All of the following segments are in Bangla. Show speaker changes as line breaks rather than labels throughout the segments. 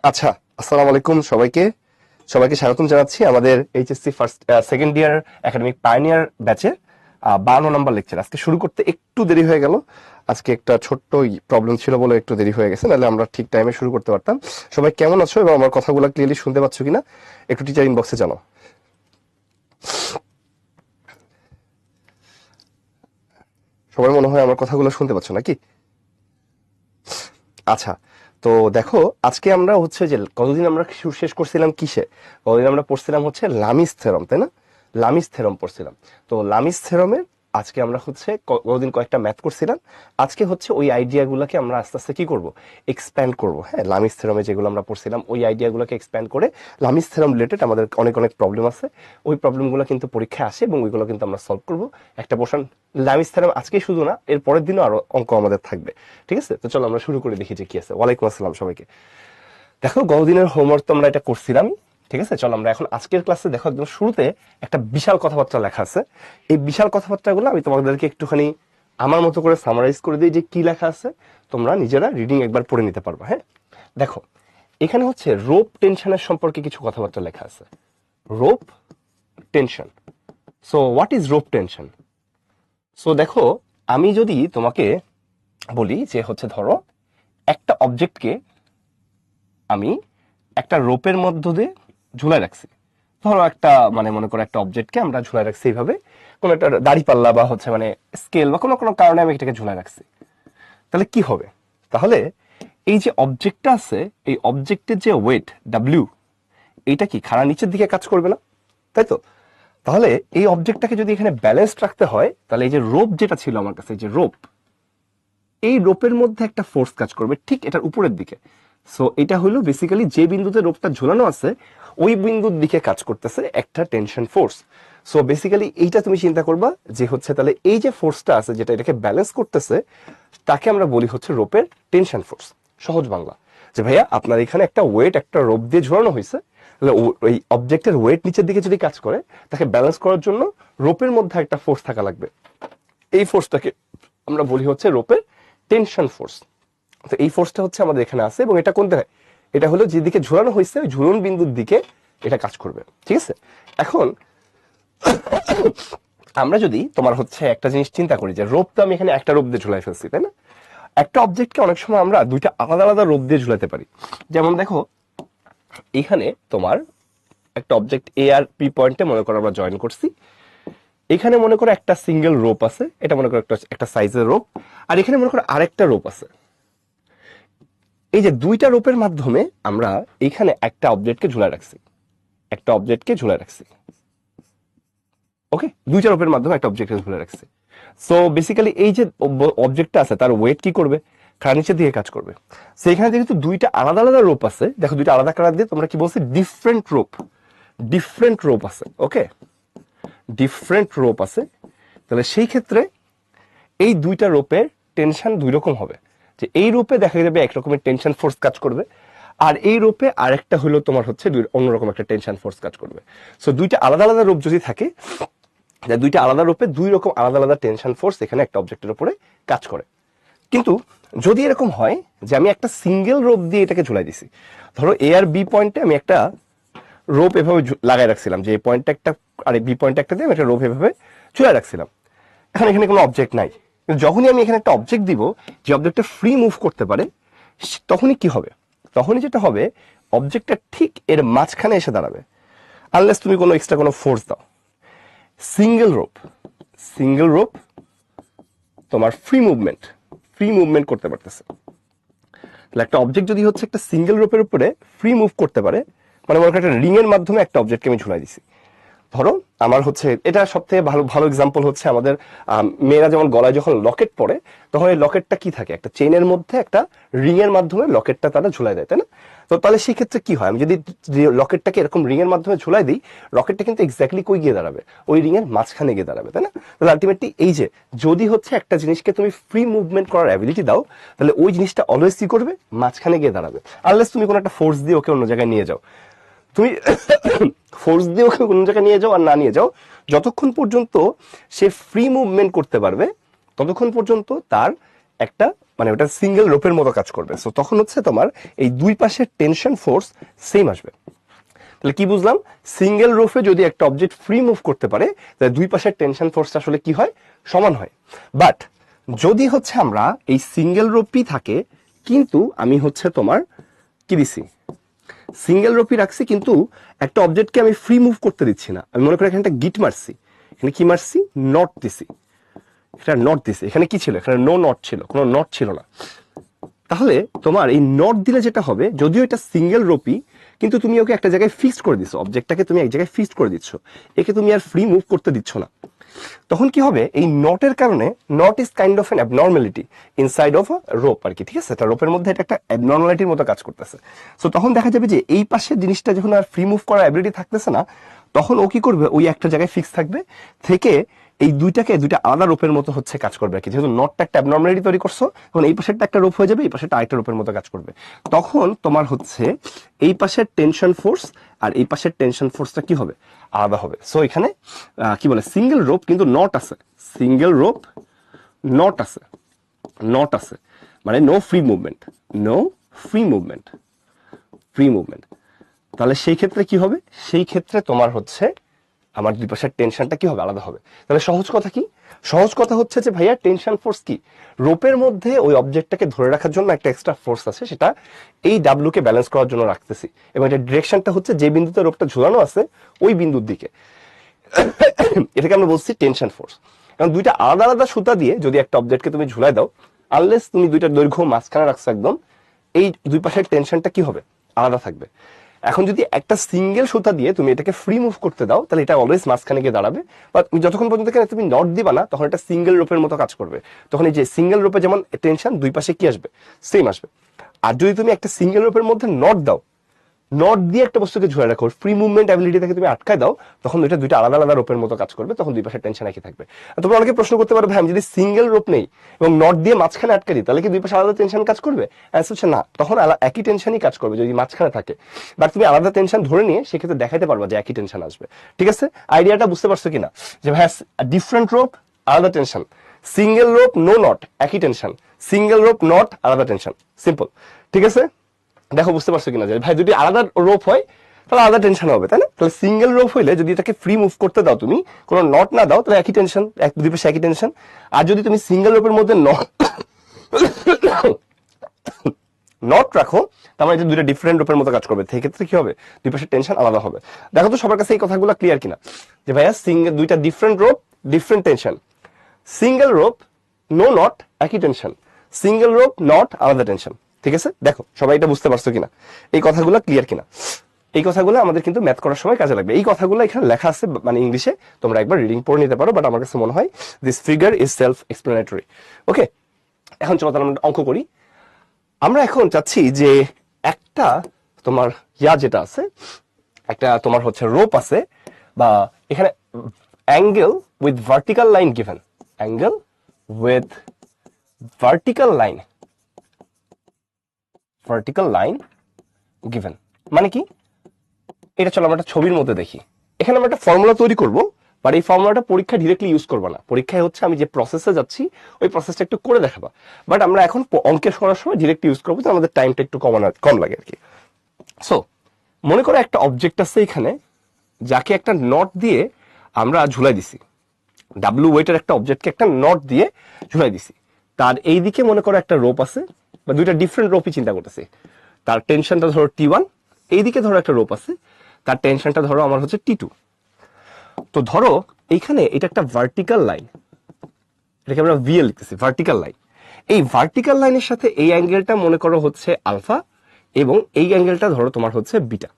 আচ্ছা, আসসালামু আলাইকুম সবাইকে। সবাইকে স্বাগতম জানাচ্ছি আমাদের HSC first second year academic pioneer ব্যাচের 52 নম্বর লেকচার। আজকে শুরু করতে একটু দেরি হয়ে গেল। আজকে একটা ছোট্ট প্রবলেম ছিল বলে একটু দেরি হয়ে গেছে, নাহলে আমরা ঠিক টাইমে শুরু করতে পারতাম। সবাই কেমন আছো এবং আমার কথাগুলো ক্লিয়ারলি শুনতে পাচ্ছ কিনা একটু টিচার ইনবক্সে জানাও। সবাই মনে হয় আমার কথাগুলো শুনতে পাচ্ছ নাকি? আচ্ছা, তো দেখো আজকে আমরা হচ্ছে যে কতদিন আমরা শেষ করছিলাম কিসে, কতদিন আমরা পড়ছিলাম হচ্ছে লামিস থেরম, তাই না? লামিস থেরম পড়ছিলাম। তো লামিস থেরমের আজকে আমরা হচ্ছে কতদিন কয়েকটা ম্যাথ করছিলাম। আজকে হচ্ছে ওই আইডিয়াগুলোকে আমরা আস্তে আস্তে কি করব, এক্সপ্যান্ড করব। হ্যাঁ, লামিস থেরমে যেগুলো আমরা পড়ছিলাম ওই আইডিয়াগুলোকে এক্সপ্যান্ড করে লামিস থেরম রিলেটেড আমাদের অনেক অনেক প্রবলেম আছে, ওই প্রবলেমগুলো কিন্তু পরীক্ষায় আসে এবং ওইগুলো কিন্তু আমরা সলভ করব। একটা পোর্শন লামিস থেরম আজকেই শুধু না, এর পরের দিনও আরো অঙ্ক আমাদের থাকবে। ঠিক আছে, তো চলো আমরা শুরু করে দেখি যে কি আছে। ওয়ালাইকুম আসসালাম সবাইকে। দেখো গতদিনের হোমওয়ার্ক তো আমরা এটা করছিলাম। ঠিক আছে, চলো আমরা এখন আজকের ক্লাসে দেখো একদম শুরুতে একটা বিশাল কথাবার্তা লেখা আছে। এই বিশাল কথাবার্তাগুলো আমি তোমাদেরকে একটুখানি আমার মতো করে সামারাইজ করে দিই যে কি লেখা আছে, তোমরা নিজেরা রিডিং একবার পড়ে নিতে পারবে। হ্যাঁ, দেখো এখানে হচ্ছে রোপ টেনশনের সম্পর্কে কিছু কথাবার্তা লেখা আছে। Rope tension. So what is rope tension? So দেখো, আমি যদি তোমাকে বলি যে হচ্ছে ধরো একটা অবজেক্টকে আমি একটা রোপের মধ্য দিয়ে ঝুলাই রাখছি। ধরো একটা মনে করো একটা অবজেক্টকে আমরা ঝুলাই রাখছি এইভাবে, কোনো একটা দাড়িপাল্লা বা হচ্ছে স্কেল বা কোনো কোনো কারণে আমি এটাকে ঝুলাই রাখছি। তাহলে কি হবে? তাহলে এই যে অবজেক্টটা আছে, এই অবজেক্টের যে ওয়েট ডাব্লিউ, এইটা কি খাড়া নিচের দিকে কাজ করবে না? তাই তো। তাহলে এই অবজেক্টটাকে যদি এখানে ব্যালেন্সড রাখতে হয়, তাহলে এই যে রোপ যেটা ছিল আমার কাছে, এই যে রোপ, এই রোপের মধ্যে একটা ফোর্স কাজ করবে ঠিক এটার উপরের দিকে। সো এটা হলো বেসিক্যালি যে বিন্দুতে রোপটা ঝুলানো আছে ওই বিন্দুর দিকে কাজ করতেছে একটা টেনশন ফোর্স। সো বেসিক্যালি এইটা তুমি চিন্তা করবা যে হচ্ছে তাহলে এই যে ফোর্সটা আছে যেটা এটাকে ব্যালেন্স করতেছে, তাকে আমরা বলি হচ্ছে রোপের টেনশন ফোর্স। সহজ বাংলা যে ভাইয়া আপনার এখানে একটা ওয়েট একটা রোপ দিয়ে ঝুলানো হয়েছে, তাহলে ওই অবজেক্টের ওয়েট নিচের দিকে যদি কাজ করে, তাকে ব্যালেন্স করার জন্য রোপের মধ্যে একটা ফোর্স থাকা লাগবে। এই ফোর্সটাকে আমরা বলি হচ্ছে রোপের টেনশন ফোর্স। তো এই ফোর্সটা হচ্ছে আমাদের এখানে আছে এবং এটা কোন দিকে? এটা হলো যেদিকে ঝুলানো হয়েছে ওই ঝুলন বিন্দুর দিকে এটা কাজ করবে। ঠিক আছে, এখন আমরা যদি তোমার হচ্ছে একটা জিনিস চিন্তা করি যে রোপ তো আমি এখানে একটা রোপ দিয়ে ঝুলাই ফেলছি, তাই না? একটা অবজেক্টকে অনেক সময় আমরা দুইটা আলাদা আলাদা রোপ দিয়ে ঝুলাতে পারি। যেমন দেখো এখানে তোমার একটা অবজেক্ট এ আর পি পয়েন্টে মনে করো আমরা জয়েন করছি, এখানে মনে করো একটা সিঙ্গেল রোপ আছে, এটা মনে করো একটা সাইজের রোপ, আর এখানে মনে করো আরেকটা রোপ আছে। এই যে দুইটা রোপের মাধ্যমে আমরা এখানে একটা অবজেক্টকে ঝুলায় রাখছি, একটা অবজেক্টকে ঝুলায় রাখছি। ওকে, দুইটা রোপের মাধ্যমে একটা অবজেক্টকে ঝুলায় রাখছি। সো বেসিক্যালি এই যে অবজেক্টটা আছে তার ওয়েট কি করবে? খাড়া নিচের দিকে কাজ করবে। সেইখানে যেহেতু দুইটা আলাদা আলাদা রোপ আছে, দেখো দুইটা আলাদা কালার দিয়ে তোমরা কি বলছি, ডিফারেন্ট রোপ, ডিফারেন্ট রোপ আছে। ওকে, ডিফারেন্ট রোপ আছে। তাহলে সেই ক্ষেত্রে এই দুইটা রোপের টেনশন দুই রকম হবে। যে এই রূপে দেখা যাবে এক রকমের টেনশন ফোর্স কাজ করবে, আর এই রূপে আরেকটা হলো তোমার হচ্ছে অন্যরকম একটা টেনশন ফোর্স কাজ করবে। সো দুইটা আলাদা আলাদা রূপ যদি থাকে, দুইটা আলাদা রূপে দুই রকম আলাদা আলাদা টেনশন ফোর্স এখানে একটা অবজেক্টের উপরে কাজ করে। কিন্তু যদি এরকম হয় যে আমি একটা সিঙ্গেল রোপ দিয়ে এটাকে ঝুলাই দিছি, ধরো এ আর বি পয়েন্টে আমি একটা রোপ এভাবে লাগাই রাখছিলাম, যে এই পয়েন্টটা একটা আর বি পয়েন্ট একটা দিয়ে আমি একটা রোপ এভাবে ঝুলাই রাখছিলাম। এখন এখানে কোনো অবজেক্ট নাই, যখনই আমি এখানে একটা অবজেক্ট দিব যে অবজেক্টটা ফ্রি মুভ করতে পারে, তখনই কি হবে? তখনই যেটা হবে, অবজেক্টটা ঠিক এর মাঝখানে এসে দাঁড়াবে, আনলেস তুমি কোনো এক্সট্রা কোনো ফোর্স দাও। সিঙ্গেল রোপ, সিঙ্গেল রোপ তোমার ফ্রি মুভমেন্ট করতে পারতেছে। তাহলে একটা অবজেক্ট যদি হচ্ছে একটা সিঙ্গেল রোপের উপরে ফ্রি মুভ করতে পারে, মনে করো একটা রিং এর মাধ্যমে একটা অবজেক্টকে আমি ঝুলাই দিছি। ধরো আমার হচ্ছে এটা সব থেকে ভালো ভালো এক্সাম্পল হচ্ছে আমাদের মেয়েরা যেমন গলায় যখন লকেট পরে, তখন এই লকেটটা কি থাকে, একটা চেইনের মধ্যে একটা রিং এর মাধ্যমে লকেটটা তারা ঝুলাই দেয়, তাই না? তো তাহলে সেই ক্ষেত্রে কি হয়, আমি যদি লকেটটাকে এরকম রিং এর মাধ্যমে ঝুলাই দিই, রকেটটা কিন্তু এক্স্যাক্টলি কই গিয়ে দাঁড়াবে? ওই রিং এর মাঝখানে গিয়ে দাঁড়াবে, তাই না? তাহলে আলটিমেটলি এই যে যদি হচ্ছে একটা জিনিসকে তুমি ফ্রি মুভমেন্ট করার অ্যাবিলিটি দাও, তাহলে ওই জিনিসটা অলওয়েজ কি করবে, মাঝখানে গিয়ে দাঁড়াবে, আনলেস তুমি কোনো একটা ফোর্স দিয়ে ওকে অন্য জায়গায় নিয়ে যাও। তুমি ফোর্স দিয়ে ওকে কোনো জায়গায় নিয়ে যাও আর না নিয়ে যাও, যতক্ষণ পর্যন্ত সে ফ্রি মুভমেন্ট করতে পারবে ততক্ষণ পর্যন্ত তার একটা মানে ওটা সিঙ্গেল রোপের মতো কাজ করবে। সো তখন হচ্ছে তোমার এই দুই পাশের টেনশন ফোর্স সেম আসবে। তাহলে কি বুঝলাম, সিঙ্গেল রোপে যদি একটা অবজেক্ট ফ্রি মুভ করতে পারে তাহলে দুই পাশের টেনশন ফোর্সটা আসলে কি হয়, সমান হয়। বাট যদি হচ্ছে আমরা এই সিঙ্গেল রোপই থাকে কিন্তু আমি হচ্ছে তোমার কি দিছি, সিঙ্গেল রোপই রাখছি কিন্তু একটা অবজেক্টকে আমি ফ্রি মুভ করতে দিচ্ছি না, আমি মনে করি এখানে একটা গিট মারছি, এখানে কি মারছি, নট দিছি, এটা নট দিছি, এখানে কি ছিল, এখানে নো নট ছিল, কোনো নট ছিল না। তাহলে তোমার এই নট দিলে যেটা হবে, যদিও এটা সিঙ্গেল রোপি কিন্তু তুমি ওকে একটা জায়গায় ফিক্সড করে দিচ্ছ, অবজেক্টটাকে তুমি এক জায়গায় ফিক্সড করে দিচ্ছ, একে তুমি আর ফ্রি মুভ করতে দিচ্ছ না। তখন কি হবে, এই নটের কারণে, knot is kind of an abnormality inside of a rope আর কি, ঠিক আছে, এটা রোপের মধ্যে এটা একটা অ্যাবনর্মালিটির মতো কাজ করতেছে। সো তখন দেখা যাবে যে এই পাশের জিনিসটা যখন আর ফ্রি মুভ করার অ্যাবিলিটি থাকতেছে না, তখন ও কি করবে, ওই একটা জায়গায় ফিক্স থাকবে, থেকে এই দুইটা আলাদা রোপের মতো হচ্ছে কাজ করবে আর কি। যেহেতু নটটা একটা অ্যাবনর্মালিটি তৈরি করছো, তখন এই পাশেরটা একটা রোপ হয়ে যাবে, এই পাশেরটা আরেকটা রোপের মতো কাজ করবে। তখন তোমার হচ্ছে এই পাশের টেনশন ফোর্স আর এই পাশের টেনশন ফোর্সটা কি হবে, আলাদা হবে। সো এখানে কি বলে, সিঙ্গেল রোপ কিন্তু নট আছে, সিঙ্গেল রোপ নট আছে, নট আছে মানে no free movement, no free movement, free movement. তাহলে সেই ক্ষেত্রে কি হবে, সেই ক্ষেত্রে তোমার হচ্ছে আমার দুই পাশের টেনশনটা কি হবে, আলাদা হবে। তাহলে সহজ কথা কি, সহজ কথা হচ্ছে যে ভাইয়া টেনশন ফোর্স কি, রোপের মধ্যে ওই অবজেক্টটাকে ধরে রাখার জন্য একটা এক্সট্রা ফোর্স আছে, সেটা এই ডাব্লু কে ব্যালেন্স করার জন্য রাখতেছি, এবং এটা ডিরেকশনটা হচ্ছে যে বিন্দুতে রোপটা ঝুলানো আছে ওই বিন্দুর দিকে, এটাকে আমরা বলছি টেনশন ফোর্স। কারণ দুইটা আলাদা আলাদা সুতা দিয়ে যদি একটা অবজেক্টকে তুমি ঝুলাই দাও, আনলেস তুমি দুইটার দৈর্ঘ্য মাঝখানে রাখছো একদম, এই দুই পাশের টেনশনটা কি হবে, আলাদা থাকবে। এখন যদি একটা সিঙ্গেল সুতা দিয়ে তুমি এটাকে ফ্রি মুভ করতে দাও, তাহলে এটা অলওয়েজ মাঝখানে গিয়ে দাঁড়াবে, বা যতক্ষণ পর্যন্ত তুমি নট দিবা না তখন এটা সিঙ্গেল রোপের মতো কাজ করবে। তখন এই যে সিঙ্গেল রোপে যেমন টেনশন দুই পাশে কি আসবে, সেম আসবে। আর যদি তুমি একটা সিঙ্গেল রোপের মধ্যে নট দাও, নট দিয়ে একটা বস্তুকে ঝুলে রাখো, ফ্রি মুভমেন্ট অ্যাবিলিটিটাকে তুমি আটকায় দাও, তখন এটা দুইটা আলাদা আলাদা রোপের মতো কাজ করবে, তখন দুই পাশে টেনশন একই থাকবে। তোমরা অনেকে প্রশ্ন করতে পারো, ভাই আমি যদি সিঙ্গেল রোপ নেই এবং নট দিয়ে মাঝখানে আটকে দিই, তাহলে কি দুই পাশে আলাদা টেনশন কাজ করবে? অ্যান্সার হচ্ছে না, তখন একই টেনশনই কাজ করবে যদি মাঝখানে থাকে। বাট তুমি আলাদা টেনশন ধরে নিয়ে সেক্ষেত্রে দেখাতে পারবা যে একই টেনশন আসবে। ঠিক আছে, আইডিয়াটা বুঝতে পারছো কিনা, যে ভাই ডিফারেন্ট রোপ আলাদা tension, single rope no knot একই টেনশন, সিঙ্গেল রোপ নট আলাদা টেনশন, সিম্পল। ঠিক আছে, দেখো বুঝতে পারছো কিনা, যে ভাই যদি আলাদা রোপ হয় তাহলে আলাদা টেনশন হবে, তাই না? তাহলে সিঙ্গেল রোপ হইলে যদি এটাকে ফ্রি মুভ করতে দাও, তুমি কোনো নট না দাও, তাহলে একই টেনশন, দুই পাশে একই টেনশন। আর যদি তুমি সিঙ্গেল রোপের মধ্যে নট রাখো, তার মানে দুইটা ডিফারেন্ট রোপের মতো কাজ করবে, সেই ক্ষেত্রে কি হবে, দুই পাশের টেনশন আলাদা হবে। দেখো তো সবার কাছে এই কথাগুলো ক্লিয়ার কিনা, যে ভাইয়া সিঙ্গেল দুইটা different rope different tension, single rope no knot একই টেনশন, সিঙ্গেল রোপ নট আলাদা টেনশন। ঠিক আছে, দেখো সবাই এটা বুঝতে পারছো কিনা, এই কথাগুলো ক্লিয়ার কিনা। এই কথাগুলো আমাদের কিন্তু ম্যাথ করার সময় কাজে লাগবে। এই কথাগুলো এখানে লেখা আছে মানে ইংলিশে, তোমরা একবার রিডিং পড়ে নিতে পারো, বাট আমার কাছে মনে হয় this figure is self explanatory. Okay, এখন চলো তাহলে আমরা অঙ্ক করি। আমরা এখন চাচ্ছি যে একটা তোমার যেটা আছে, একটা তোমার হচ্ছে রোপ আছে, বা এখানে angle with vertical line given, angle with vertical line, vertical line given মানে কি, এটা চলো আমরা একটা ছবির মধ্যে দেখি। এখানে আমরা একটা ফর্মুলা তৈরি করব, বাট এই ফর্মুলাটা পরীক্ষা ডিরেক্টলি ইউজ করবো না, পরীক্ষায় হচ্ছে আমি যে প্রসেসে যাচ্ছি ওই প্রসেসটা একটু করে দেখাবা, বাট আমরা এখন অঙ্কের করার সময় ডিরেক্ট ইউজ করবো, তো আমাদের টাইমটা একটু কম লাগে আর কি। সো মনে করো একটা অবজেক্ট আছে এখানে, যাকে একটা নট দিয়ে আমরা ঝুলাই দিছি, ডাব্লু ওয়েটের একটা অবজেক্টকে একটা নট দিয়ে ঝুলাই দিছি, তার এই দিকে মনে করো একটা রোপ আছে, বা দুইটা ডিফারেন্ট রোপই চিন্তা করতেছি, তার টেনশনটা ধরো T1, এইদিকে ধরো একটা রোপ আছে, তার টেনশনটা ধরো আমার হচ্ছে T2। তো ধরো এইখানে এটা একটা ভার্টিক্যাল লাইন, এটাকে আমরা VL লিখতেছি, ভার্টিক্যাল লাইন। এই ভার্টিক্যাল লাইনের সাথে এই অ্যাঙ্গেলটা মনে করো হচ্ছে আলফা, এবং এই অ্যাঙ্গেলটা ধরো তোমার হচ্ছে বিটা।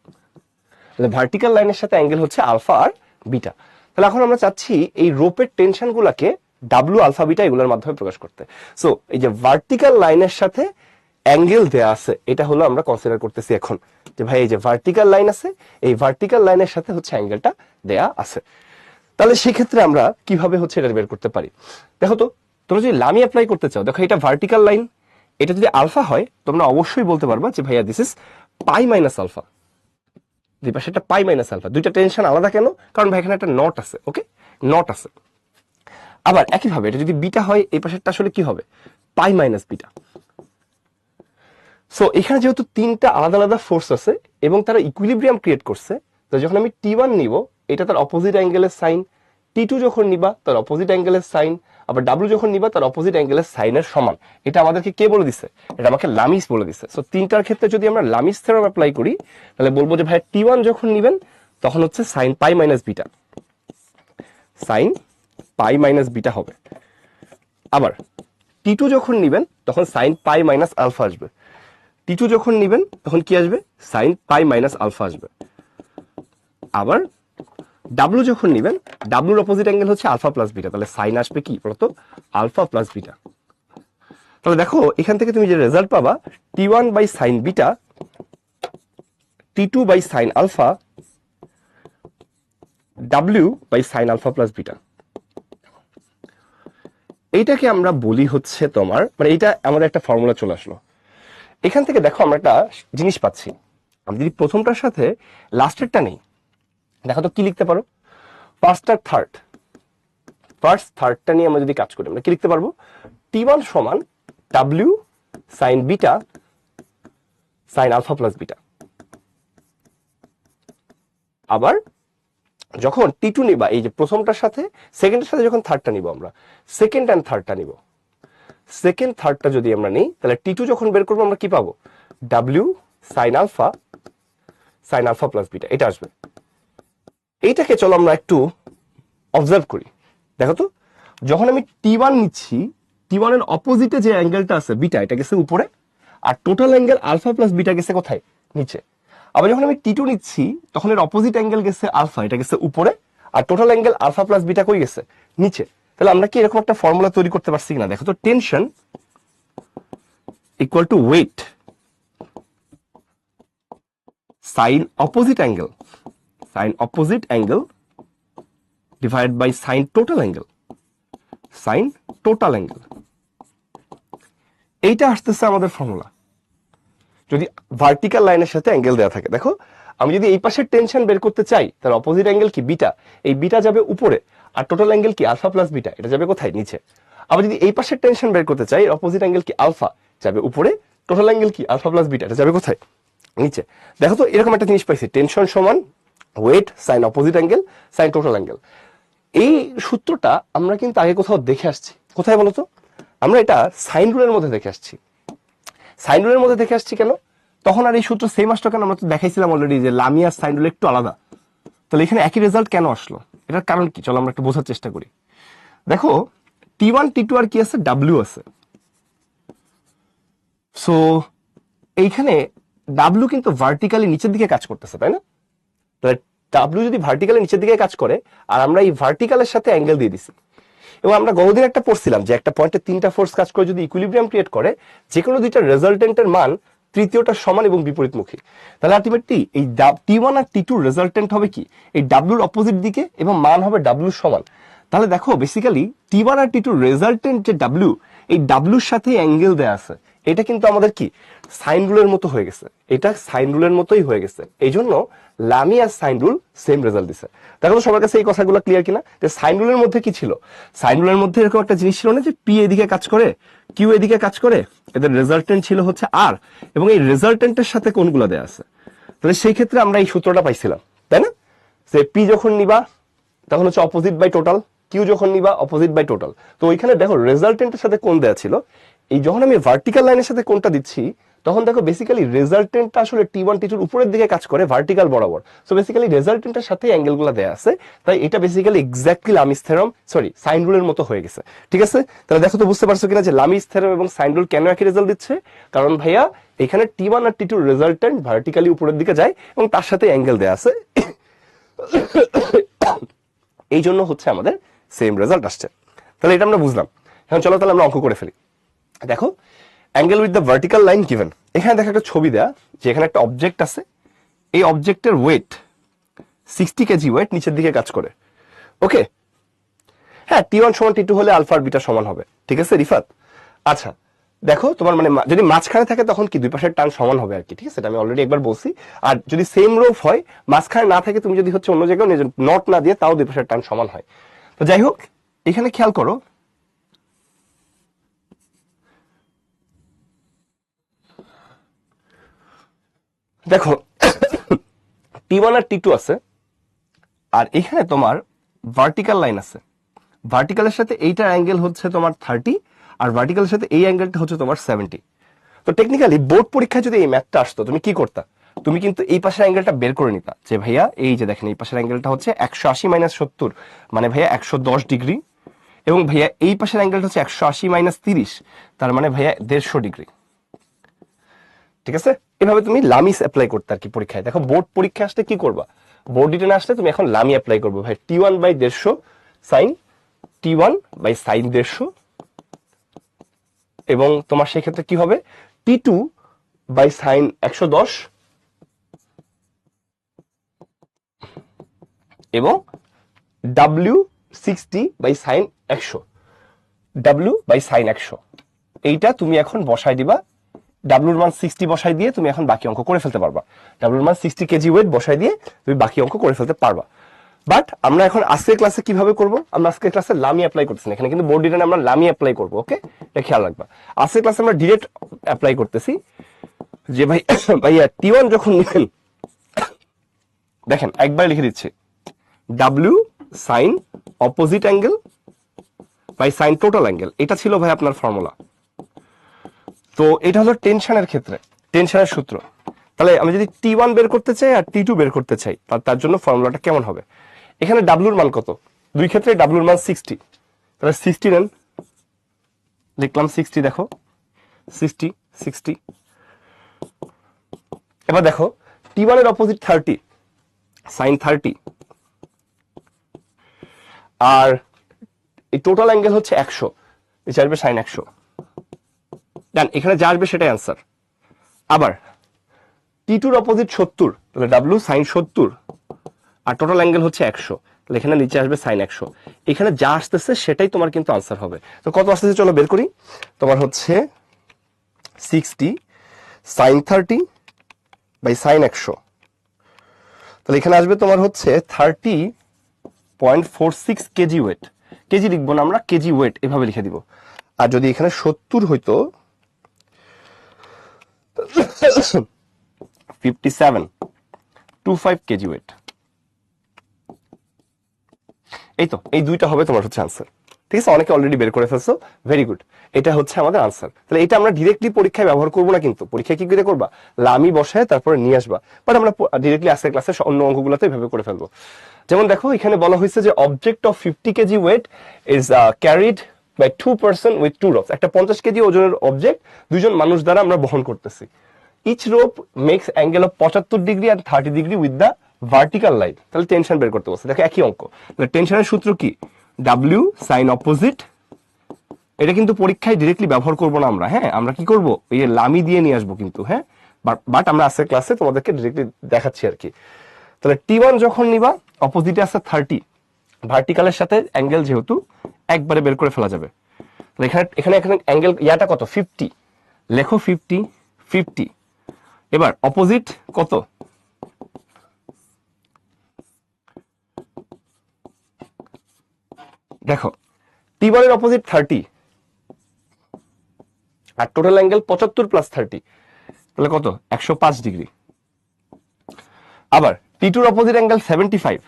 তাহলে ভার্টিক্যাল লাইনের সাথে অ্যাঙ্গেল হচ্ছে আলফা আর বিটা। তাহলে এখন আমরা চাচ্ছি এই রোপের টেনশন গুলাকে ডাব্লু আলফা বিটা এগুলোর মাধ্যমে প্রকাশ করতে। সো এই যে ভার্টিক্যাল লাইনের সাথে অ্যাঙ্গেল দেয়া আছে, এটা হলো আমরা কনসিডার করতেছি এখন, যে ভাই এই যে ভার্টিক্যাল লাইন আছে, এই ভার্টিক্যাল লাইনের সাথে হচ্ছে অ্যাঙ্গেলটা দেয়া আছে। তাহলে সেক্ষেত্রে আমরা কিভাবে হচ্ছে এটা বের করতে পারি, দেখো তো, তোমরা যদি লামি অ্যাপ্লাই করতে চাও, দেখো এটা ভার্টিক্যাল লাইন, এটা যদি আলফা হয় তোমরা অবশ্যই বলতে পারবা যে ভাইয়া this is pi minus alpha, দুই পাশে একটা পাই মাইনাস আলফা, দুইটা টেনশন আলাদা কেন, কারণ ভাই এখানে একটা নট আছে, ওকে, নট আছে। আবার একইভাবে এটা যদি বিটা হয়, এই পাশেরটা আসলে কি হবে, পাই মাইনাস বিটা। সো এখানে যেহেতু তিনটা আলাদা আলাদা ফোর্স আছে এবং তারা ইকুইলিব্রিয়াম ক্রিয়েট করছে, তো যখন আমি T1 নিব এটা তার অপোজিট অ্যাঙ্গেলের সাইন, T2 যখন নিবা তার অপোজিট অ্যাঙ্গেলের সাইন, আবার W যখন নিবা তার অপোজিট অ্যাঙ্গেলের সাইনের সমান। এটা আমাদেরকে কে বলে দিছে? এটা আমাকে লামিস বলে দিছে। সো তিনটার ক্ষেত্রে যদি আমরা লামিস থিওরাম অ্যাপ্লাই করি তাহলে বলবো যে ভাই T1 যখন নিবেন তখন হচ্ছে sign pi minus beta, sign pi minus beta হবে। আবার T2 যখন নিবেন তখন সাইন পাই মাইনাস আলফা আসবে। T2 যখন নিবেন তখন কি আসবে? সাইন পাই মাইনাস আলফা আসবে। আবার W যখন নিবেন, ডাব্লুর অপোজিট অ্যাঙ্গেল হচ্ছে আলফা প্লাস বিটা, তাহলে সাইন আসবে কি বলতো? Alpha plus beta. তাহলে দেখো এখান থেকে তুমি যে রেজাল্ট পাবা T1 by sine beta, T2 by sine alpha, W by sine alpha plus beta. এইটাকে আমরা বলি হচ্ছে তোমার, মানে এইটা আমাদের একটা ফর্মুলা চলে আসলো। এখান থেকে দেখো আমরা একটা জিনিস পাচ্ছি, আমি যদি প্রথমটার সাথে লাস্টেরটা নেই, দেখো তো কি লিখতে পারো? ফার্স্ট আর থার্ড, ফার্স্ট থার্ডটা নিয়ে আমরা যদি কাজ করি আমরা কি লিখতে পারবো? T1 সমান W sine beta sine alpha plus beta. আবার যখন T2 নিবা, এই যে প্রথমটার সাথে সেকেন্ডের সাথে যখন থার্ডটা নিব, আমরা সেকেন্ড অ্যান্ড থার্ডটা নিব, সেকেন্ড থার্ডটা যদি আমরা নিই তাহলে T2 যখন বের করবো আমরা কি পাবো? W sine alpha plus beta, এটা আসবে। এইটাকে চলো আমরা একটু অবজার্ভ করি। দেখো তো যখন আমি T1 নিচ্ছি, T1 এর অপোজিটে যে অ্যাঙ্গেলটা আছে বিটা, এটা গেছে উপরে, আর total angle alpha plus beta গেছে কোথায়? নিচে। আবার যখন আমি T2 নিচ্ছি তখন এর অপোজিট অ্যাঙ্গেল গেছে আলফা, এটা গেছে উপরে, আর total angle alpha plus beta কই গেছে? নিচে। তাহলে আমরা কি এরকম একটা ফর্মুলা তৈরি করতে পারছি কিনা? দেখো তো, tension equal to weight sine opposite angle divide by sine total angle. এইটা আসতেছে আমাদের ফর্মুলা যদি ভার্টিক্যাল লাইনের সাথে অ্যাঙ্গেল দেওয়া থাকে। দেখো আমি যদি এই পাশের টেনশন বের করতে চাই তার অপোজিট অ্যাঙ্গেল কি? বিটা। এই বিটা যাবে উপরে, আর টোটাল অ্যাঙ্গেল কি? আলফা প্লাস বিটা, এটা যাবে কোথায়? নিচে। আবার যদি এই পাশের টেনশন বের করতে চাই, অপোজিট অ্যাঙ্গেল কি? আলফা, যাবে উপরে, টোটাল অ্যাঙ্গেল কি? আলফা প্লাস বিটা, এটা যাবে কোথায়? নিচে। দেখো তো এরকম একটা জিনিস পাইছি, টেনশন সমান weight sine opposite angle sine total angle. এই সূত্রটা আমরা কিন্তু আগে কোথাও দেখে আসছি। কোথায় বলতো? আমরা এটা সাইন রুলের মধ্যে দেখে আসছি। সাইন রুলের মধ্যে দেখে আসছি কেন? তখন আর এই সূত্র সেম আসলো কেন? আমরা তো দেখাইছিলাম অলরেডি যে লামি আর সাইন রুল একটু আলাদা। তাহলে এখানে একই রেজাল্ট কেন আসলো? এটার কারণ কি? চলো আমরা একটু বোঝার চেষ্টা করি। দেখো T1 T2 আর কি আছে? W আছে। সো এইখানে W কিন্তু ভার্টিক্যালি নিচের দিকে কাজ করতেছে, তাই না? তাহলে W যদি ভার্টিক্যালি নিচের দিকে কাজ করে, আর আমরা এই ভার্টিক্যালের সাথে অ্যাঙ্গেল দিয়ে দিছি, এবং আমরা গতদিন একটা পড়ছিলাম যে একটা পয়েন্টে তিনটা ফোর্স কাজ করে যদি ইকুইলিব্রিয়াম ক্রিয়েট করে, যে কোনো দুইটা রেজাল্টেন্টের মান তৃতীয়টার সমান এবং বিপরীতমুখী। তাহলে আলটিমেটলি এই T1 আর T2 রেজাল্টেন্ট হবে কি? এই ডাব্লুর অপোজিট দিকে এবং মান হবে ডাব্লুর সমান। তাহলে দেখো বেসিক্যালি T1 আর T2 রেজাল্টেন্ট যে ডাব্লু, এই ডাব্লুর সাথে অ্যাঙ্গেল দেয়া আছে, এটা কিন্তু আমাদের কি সাইন রুলের মতো হয়ে গেছে। এটা সাইন রুলের মতোই হয়ে গেছে, এই জন্য লামি আর সাইন রুল সেম রেজাল্ট দিছে। দেখো তো সবার কাছে এই কথাগুলো ক্লিয়ার কিনা? যে সাইন রুলের মধ্যে কি ছিল? সাইন রুলের মধ্যে এরকম একটা জিনিস ছিল না যে পি এদিকে কাজ করে, কিউ এদিকে কাজ করে, এদের রেজাল্টেন্ট ছিল হচ্ছে আর, এবং এই রেজাল্টেন্টের সাথে কোনগুলো দেয়া আছে। তাহলে সেই ক্ষেত্রে আমরা এই সূত্রটা পাইছিলাম, তাই না? যে পি যখন নিবা তখন হচ্ছে অপোজিট বাই টোটাল, কিউ যখন নিবা অপোজিট বাই টোটাল। তো ওইখানে দেখো রেজাল্টেন্টের সাথে কোন দেয়া ছিল, এই যখন আমি ভার্টিক্যাল লাইনের সাথে কোনটা দিচ্ছি তখন দেখো বেসিক্যালি রেজাল্টেন্টটা আসলে T1 T2 উপরের দিকে কাজ করে ভার্টিক্যাল বরাবর। সো বেসিক্যালি রেজাল্টেন্টের সাথে অ্যাঙ্গেলগুলো দেয়া আছে, তাই এটা basically exactly Lami's theorem sine রুলের মতো হয়ে গেছে। ঠিক আছে? তাহলে দেখো তো বুঝতে পারছো কিনা যে লামিস থিওরাম এবং সাইন রুল কেন একই রেজাল্ট দিচ্ছে? কারণ ভাইয়া এখানে T1 আর T2 রেজাল্টেন্ট ভার্টিক্যালি উপরের দিকে যায় এবং তার সাথে অ্যাঙ্গেল দেয়া আছে, এই জন্য হচ্ছে আমাদের সেম রেজাল্ট আসছে। তাহলে এটা আমরা বুঝলাম। এখন চলো তাহলে আমরা অঙ্ক করে ফেলি। দেখো angle with the vertical line given. এখানে দেখো একটা ছবি দেয়া যে এখানে একটা অবজেক্ট আছে, এই অবজেক্টের ওয়েট 60 কেজি ওয়েট নিচের দিকে কাজ করে। ওকে, হ্যাঁ T1 সমান T2 হলে আলফা আর বিটা সমান হবে। ঠিক আছে রিফাত? আচ্ছা দেখো তোমার মানে যদি মাঝখানে থাকে তখন কি দুই পাশের টান সমান হবে আর কি। ঠিক আছে, এটা আমি অলরেডি একবার বলছি। আর যদি সেম রোপ হয়, মাঝখানে না থাকে, তুমি যদি হচ্ছে অন্য জায়গায় নট না দিয়ে তাও দুই পাশের টান সমান হয়। তো যাই হোক এখানে খেয়াল করো দেখো T1 আর T2 আছে, আর এখানে তোমার ভার্টিক্যাল লাইন আছে। ভার্টিক্যালের সাথে এইটার অ্যাঙ্গেল হচ্ছে তোমার 30, আর ভার্টিক্যালের সাথে এই অ্যাঙ্গেলটা হচ্ছে তোমার 70। তো টেকনিক্যালি বোর্ড পরীক্ষায় যদি এই ম্যাথটা আসতো, তুমি কি করতা? তুমি কিন্তু এই পাশের অ্যাঙ্গেলটা বের করে নিতা, যে ভাইয়া এই যে দেখেন এই পাশের অ্যাঙ্গেলটা হচ্ছে 180 মাইনাস 70, মানে ভাইয়া 110 ডিগ্রি, এবং ভাইয়া এই পাশের অ্যাঙ্গেলটা হচ্ছে 180 মাইনাস 30, তার মানে ভাইয়া 150 ডিগ্রি। ঠিক আছে, এভাবে তুমি লামিস অ্যাপ্লাই করতে আর কি পরীক্ষায়। দেখো বোর্ড পরীক্ষা আসলে কি করবা, বোর্ড রিটেনে আসলে তুমি এখন লামি অ্যাপ্লাই করবো ভাই, T1 by 150 sign T1 by sign 150, এবং তোমার সেক্ষেত্রে কি হবে T2 বাই সাইন 110, এবং W60 by sine 100, W by sine 100। এইটা তুমি এখন বসাই দিবা, ডাব্লুর মান 60 বসাই দিয়ে তুমি এখন বাকি অঙ্ক করে ফেলতে পারবা। ডাব্লুর মান 60 কেজি ওয়েট বসাই দিয়ে তুমি বাকি অঙ্ক করে ফেলতে পারবা। বাট আমরা এখন আজকের ক্লাসে কিভাবে করব, আমরা আজকের ক্লাসে লামি অ্যাপ্লাই করতেছি না, এখানে কিন্তু বোর্ড রিটেনে আমরা লামি অ্যাপ্লাই করব। ওকে, এটা খেয়াল রাখবা। আজকের ক্লাসে আমরা ডিরেক্ট অ্যাপ্লাই করতেছি, যে ভাই ভাইয়া T1 যখন নেবেন, দেখেন একবার লিখে দিচ্ছি, W sine opposite angle by sine total angle, এটা ছিল ভাই আপনার ফর্মুলা। তো এটা হলো টেনশনের ক্ষেত্রে, টেনশনের সূত্র। তাহলে আমি যদি T1 বের করতে চাই আর T2 বের করতে চাই, তার জন্য ফর্মুলাটা কেমন হবে? এখানে ডাব্লুর মান কত? দুই ক্ষেত্রে ডাব্লুর মান 60, তাহলে 60 নেন, লিখলাম 60, দেখো 60 60। এবার দেখো T1 এর অপোজিট 30, সাইন 30, আর এই টোটাল অ্যাঙ্গেল হচ্ছে 100, নিচে আসবে সাইন 100। দেন এখানে যা আসবে সেটাই অ্যান্সার। আবার T2 এর অপোজিট 70, তাহলে ডাব্লু সাইন 70, আর টোটাল অ্যাঙ্গেল হচ্ছে 100, তাহলে এখানে নিচে আসবে সাইন 100। এখানে যা আসতেছে সেটাই তোমার কিন্তু আনসার হবে। তো কত আসতেছে চলো বের করি। তোমার হচ্ছে 60 সাইন 30 বাই সাইন 100, তাহলে এখানে আসবে তোমার হচ্ছে 30.46 কেজি ওয়েট। কেজি লিখবো না আমরা, কেজি ওয়েট এভাবে লিখে দিব। আর যদি এখানে 70 হইতো 57.25 কেজি ওয়েট। এই তো এই দুইটা হবে তোমার হচ্ছে আনসার। ঠিক আছে, অনেকে অলরেডি বের করে ফেলছো, ভেরি গুড। এটা হচ্ছে আমাদের আনসার। তাহলে এটা আমরা ডিরেক্টলি পরীক্ষায় ব্যবহার করবো না, কিন্তু পরীক্ষায় কি করে করবা, লামি বসায় তারপরে নিয়ে আসবা। বাট আমরা ডিরেক্টলি আজকের ক্লাসে অন্য অঙ্কগুলোতে এভাবে করে ফেলবো। যেমন দেখো এখানে বলা হয়েছে যে object of 50 KG weight is carried by 2 person with 2 ropes. একটা 50 কেজি ওজনের অবজেক্ট দুইজন মানুষ দ্বারা আমরা বহন করতেছি। Each rope makes angle of 75 degree and 30 degree with the vertical line. তাহলে টেনশন বের করতে বলছে, দেখো একই অঙ্ক। তাহলে টেনশনের সূত্র কি, ডাব্লিউ সাইন অপোজিট। এটা কিন্তু পরীক্ষায় ডিরেক্টলি ব্যবহার করবো না আমরা, হ্যাঁ আমরা কি করবো, এই লামি দিয়ে নিয়ে আসবো কিন্তু, হ্যাঁ বাট আমরা আজকের ক্লাসে তোমাদেরকে ডিরেক্টলি দেখাচ্ছি আর কি। তাহলে T1 যখন নিবা, অপোজিটে আছে 30, ভার্টিক্যালের সাথে অ্যাঙ্গেল যেহেতু একবারে বের করে ফেলা যাবে। এখানে এখানে এখানে অ্যাঙ্গেল ইয়াটা কত, 50, লেখো 50 50। এবার অপোজিট কত, দেখো T1 এর অপোজিট 30, আর টোটাল অ্যাঙ্গেল 75 প্লাস 30, তাহলে কত, 105 ডিগ্রি। আবার T2 এর অপোজিট অ্যাঙ্গেল 75,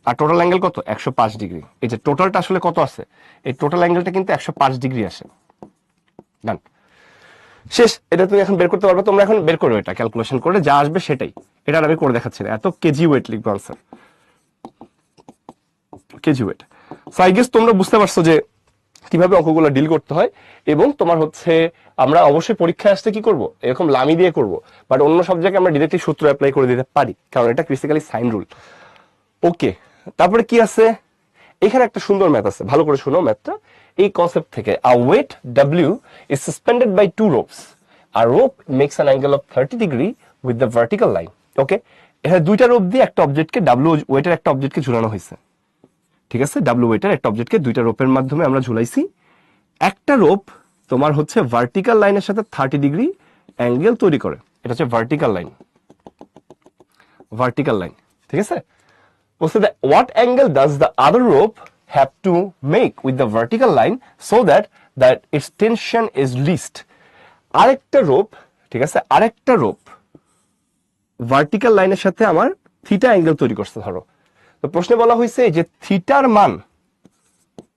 আর টোটাল অ্যাঙ্গেল কত, 105 ডিগ্রি। এই যে টোটালটা আসলে কত আছে, এই টোটাল অ্যাঙ্গেলটা কিন্তু 105 ডিগ্রি আসে। ডান, শেষ। এটা তুমি এখন বের করতে পারবে, তোমরা এখন বের করো, এটা ক্যালকুলেশন করে যা আসবে সেটাই। এটা আমি করে দেখাচ্ছি না, এত কেজি ওয়েট লিখবো answer, KG weight. So I guess তোমরা বুঝতে পারছো যে কিভাবে অঙ্কগুলো ডিল করতে হয়। এবং তোমার হচ্ছে আমরা অবশ্যই পরীক্ষায় আসতে কি করব, এরকম লামি দিয়ে করব, বাট অন্য সব জায়গায় আমরা ডিরেক্টলি সূত্র অ্যাপ্লাই করে দিতে পারি, কারণ এটা বেসিক্যালি সাইন রুল। ওকে, তারপরে কি আছে, এখানে একটা সুন্দর ম্যাথ আছে, ভালো করে শুনো ম্যাথটা। এই কনসেপ্ট থেকে a weight W is suspended by 2 ropes. A rope makes an angle of 30 degree with the vertical line. ওকে, এখানে দুইটা রোপ দিয়ে একটা অবজেক্টকে, W ওয়েটের একটা অবজেক্টকে ঝুলানো হয়েছে। ঠিক আছে, W ওয়েটের একটা অবজেক্টকে দুইটা রোপের মাধ্যমে আমরা ঝুলাইছি। একটা রোপ তোমার হচ্ছে ভার্টিক্যাল লাইনের সাথে 30 ডিগ্রি অ্যাঙ্গেল তৈরি করে, এটা হচ্ছে ভার্টিক্যাল লাইন, ভার্টিক্যাল লাইন। ঠিক আছে, বলছে that what angle does the other rope have to make with the vertical line so that its tension is least. আরেকটা রোপ, ঠিক আছে, আরেকটা রোপ ভার্টিক্যাল লাইনের সাথে আমার থিটা অ্যাঙ্গেল তৈরি করছে ধরো। তো প্রশ্নে বলা হয়েছে যে থিটার মান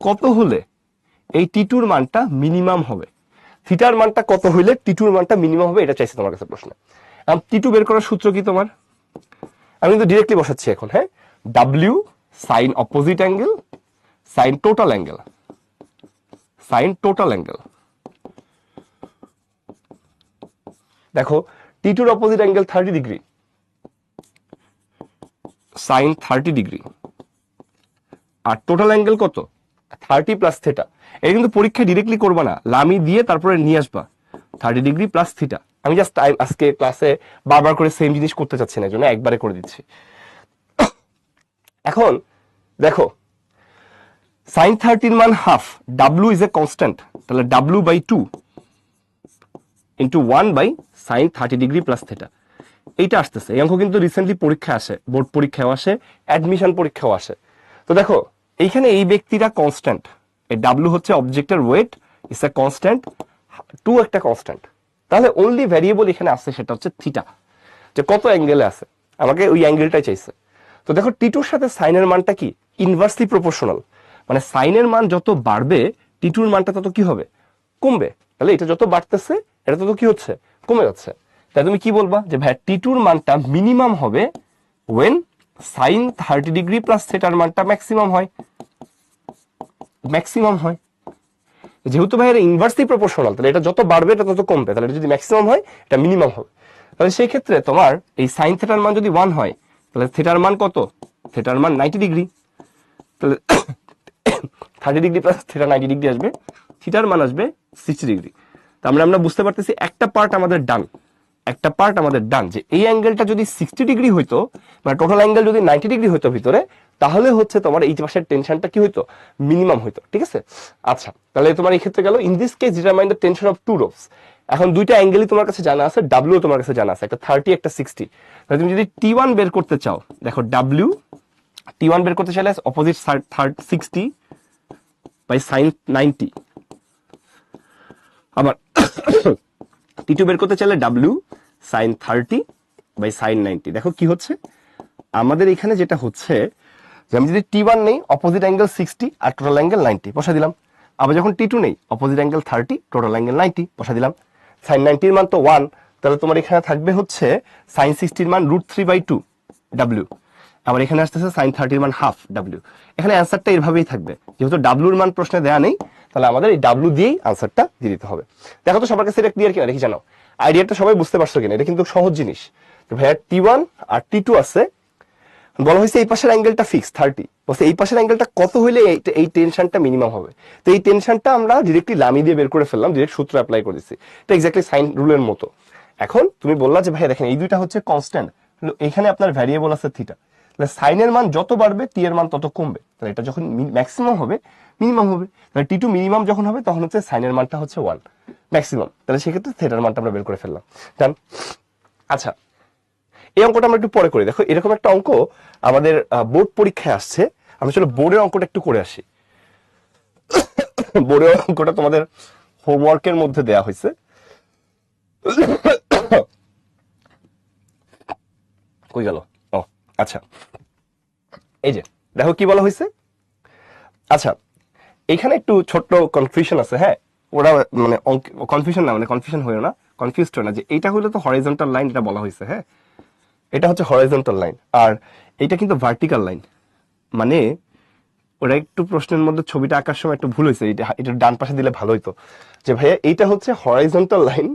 কত হলে এই টি2 এর মানটা মিনিমাম হবে, থিটার মানটা কত হইলে টি2 এর মানটা মিনিমাম হবে, এটা চাইছে তোমার কাছে প্রশ্ন। টি2 বের করার সূত্র কি তোমার, আমি কিন্তু ডিরেক্টলি বসাচ্ছি এখন, হ্যাঁ, W sine opposite angle sine total angle, sine total angle. দেখো টি2 এর opposite angle 30 degree, sine 30 degree, আর টোটাল অ্যাঙ্গেল কত 30 প্লাস থিটা। এটা কিন্তু পরীক্ষায় ডিরেক্টলি করবা না, লামি দিয়ে তারপরে নিয়ে আসবা 30 ডিগ্রি প্লাস থিটা। আমি জাস্ট আজকে ক্লাসে বারবার করে সেম জিনিস করতে চাচ্ছি না, এই জন্য একবারে করে দিচ্ছি। এখন দেখো সাইন 30 মান half, W is a constant, তাহলে W by 2 into 1 by sine 30 degree plus theta. এইটা আসতেছে, এই অঙ্ক কিন্তু রিসেন্টলি পরীক্ষা আসে, বোর্ড পরীক্ষাও আসে, অ্যাডমিশন পরীক্ষাও আসে। তো দেখো এইখানে এই ব্যক্তিটা কনস্ট্যান্ট, এই ডাব্লু হচ্ছে অবজেক্টের ওয়েট, ইটস এ কনস্ট্যান্ট, 2 একটা কনস্ট্যান্ট, তাহলে অনলি ভ্যারিয়েবল এখানে আছে সেটা হচ্ছে থিটা, যে কত অ্যাঙ্গেলে আছে, আমাকে ওই অ্যাঙ্গেলটাই চাইছে। তো দেখো টি2 এর সাথে সাইনের মানটা কি ইনভার্সলি প্রপোর্শনাল, মানে সাইনের মান যত বাড়বে টি2 এর মানটা তত কি হবে, কমবে। তাহলে এটা যত বাড়তেছে এটা তত কি হচ্ছে, কমে যাচ্ছে। তাই তুমি কি বলবা যে ভাই টি2 এর মানটা মিনিমাম হবে ওয়েন সাইন 30 ডিগ্রি প্লাস থিটার মানটা ম্যাক্সিমাম হয়, ম্যাক্সিমাম হয়। যেহেতু ভাই এটা ইনভার্সলি প্রপোর্শনাল, তাহলে এটা যত বাড়বে এটা তত কমবে, তাহলে এটা যদি ম্যাক্সিমাম হয় এটা মিনিমাম হবে। তাহলে সেই ক্ষেত্রে তোমার এই সাইন থিটার মান যদি 1 হয়, তাহলে থিটার মান কত, থিটার মান 90 ডিগ্রি, তাহলে 30 ডিগ্রি প্লাস থিটা 90 ডিগ্রি আসবে, থিটার মান আসবে 60 ডিগ্রি। তার মানে আমরা বুঝতে পারতেছি একটা পার্ট আমাদের ডান, একটা পার্ট আমাদের ডান, যে এই অ্যাঙ্গেলটা যদি 60 ডিগ্রি হইতো, মানে টোটাল অ্যাঙ্গেল যদি 90 ডিগ্রি হইতো ভিতরে, তাহলে হচ্ছে তোমার এই পাশের টেনশনটা কি হইতো, মিনিমাম হইতো। ঠিক আছে, আচ্ছা তাহলে তোমার এই ক্ষেত্রে গেল in this case determine the tension of two ropes. এখন দুইটা অ্যাঙ্গেলই তোমার কাছে জানা আছে, ডাব্লিউ তোমার কাছে জানা আছে, একটা 30 একটা 60। তাহলে তুমি যদি টি1 বের করতে চাও, দেখো ডাব্লিউ টি1 বের করতে চাইলে অপোজিট 60 বাই সাইন 90, আবার টি2 বের করতে চাইলে ডাব্লিউ সাইন 30 বাই সাইন 90। দেখো কি হচ্ছে আমাদের এখানে, যেটা হচ্ছে যে আমি যদি টি1 নেই অপোজিট অ্যাঙ্গেল 60 আর টোটাল অ্যাঙ্গেল 90 বসা দিলাম, আবার যখন টি2 নেই অপোজিট অ্যাঙ্গেল 30 টোটাল অ্যাঙ্গেল 90 বসা দিলাম। সাইন 90 এর মান তো 1, তাহলে তোমার এখানে থাকবে হচ্ছে সাইন 60 এর মান √3/2 ডাব্লিউ, আবার এখানে আসতেছে সাইন 30 এর মান হাফ ডাব্লিউ। এখানে অ্যান্সারটা এইভাবেই থাকবে, যেহেতু ডাব্লিউর মান প্রশ্নে দেয়া নেই, তাহলে আমাদের এই ডাব্লিউ দিয়েই আনসারটা দিয়ে দিতে হবে। দেখো তো সবার কাছে এটা ক্লিয়ার কিনা দেখি জানো, আইডিয়াটা সবাই বুঝতে পারছো কিনা, এটা কিন্তু সহজ জিনিস। ভাইয়া টি1 আর টি2 আছে, বলা হয়েছে এই পাশের অ্যাঙ্গেলটা ফিক্স 30, বলছে এই পাশের অ্যাঙ্গেলটা কত হইলে এই টেনশনটা মিনিমাম হবে। তো এই টেনশনটা আমরা ডিরেক্টলি লামি দিয়ে বের করে ফেললাম, ডিরেক্ট সূত্র অ্যাপ্লাই করে দিচ্ছি, এটা এক্স্যাক্টলি সাইন রুলের মতো। এখন তুমি বললা যে ভাই দেখেন এই দুইটা হচ্ছে কনস্ট্যান্ট, এখানে আপনার ভ্যারিয়েবল আছে থিটা, তাহলে সাইনের মান যত বাড়বে টি এর মান তত কমবে, তাহলে এটা যখন ম্যাক্সিমাম হবে মিনিমাম হবে, তাহলে টি2 মিনিমাম যখন হবে তখন হচ্ছে সাইনের মানটা হচ্ছে 1 ম্যাক্সিমাম, তাহলে সেক্ষেত্রে থিটার মানটা আমরা বের করে ফেললাম। ডান। আচ্ছা এই অঙ্কটা আমরা একটু পরে করি। দেখো এরকম একটা অঙ্ক আমাদের বোর্ড পরীক্ষায় আসছে, আমি চলো বোর্ডের অঙ্কটা একটু করে আসি। বোর্ডের অঙ্কটা তোমাদের হোমওয়ার্কের মধ্যে দেয়া হয়েছে। কই গেল, ও আচ্ছা এই যে দেখো কি বলা হয়েছে। আচ্ছা এখানে একটু ছোট্ট কনফিউশন আছে, হ্যাঁ ওরা মানে কনফিউশন না, মানে কনফিউশন হয়েও না, কনফিউজড হয় না, যে এইটা হলো তো হরাইজন্টাল লাইন, এটা বলা হয়েছে, হ্যাঁ এটা হচ্ছে হরাইজন্টাল লাইন, আর এইটা কিন্তু ভার্টিক্যাল লাইন। মানে ওরা একটু প্রশ্নের মধ্যে ছবিটা আঁকার সময় একটু ভুল হয়েছে, এটা ডান পাশে দিলে ভালো হতো, যে ভাইয়া এইটা হচ্ছে হরাইজন্টাল লাইন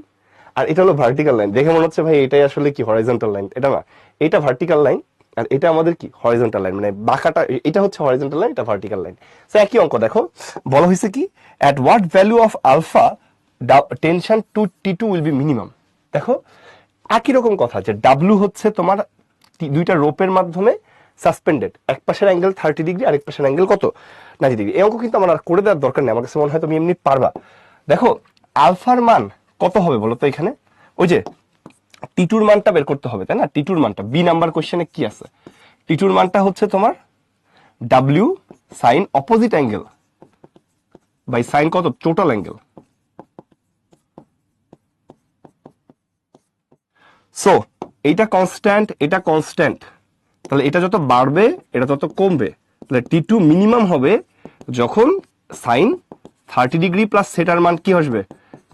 আর এটা হলো ভার্টিক্যাল লাইন। দেখে মনে হচ্ছে ভাই এটাই আসলে কি হরাইজন্টাল লাইন, এটা না, এটা ভার্টিক্যাল লাইন আর এটা আমাদের কি হরাইজন্টাল লাইন, মানে বাঁকাটা এটা হচ্ছে হরাইজন্টাল লাইন, এটা ভার্টিক্যাল লাইন। তো একই অঙ্ক দেখো বলা হয়েছে কি at what value of alpha tension to টি2 উইল বি মিনিমাম। দেখো একই রকম কথা, যে ডাব্লু হচ্ছে তোমার দুইটা রোপের মাধ্যমে সাসপেন্ডেড, এক পাশের অ্যাঙ্গেল 30 ডিগ্রি আর এক পাশের অ্যাঙ্গেল কত 90 ডিগ্রি। এই অঙ্ক কিন্তু আমার আর করে দেওয়ার দরকার নেই, আমার কাছে মনে হয় তুমি এমনি পারবা। দেখো আলফার মান কত হবে বলো তো, এখানে ওই যে টি2 মানটা বের করতে হবে, তাই না, টি2 মানটা বি নাম্বার কোশ্চেনে কি আছে, টি2 মানটা হচ্ছে তোমার W sine opposite angle by sine কত টোটাল অ্যাঙ্গেল। সো এইটা কনস্ট্যান্ট, এটা কনস্ট্যান্ট, তাহলে এটা যত বাড়বে এটা তত কমবে। তাহলে T2 মিনিমাম হবে যখন সাইন 30 ডিগ্রি প্লাস সেটার মান কি আসবে,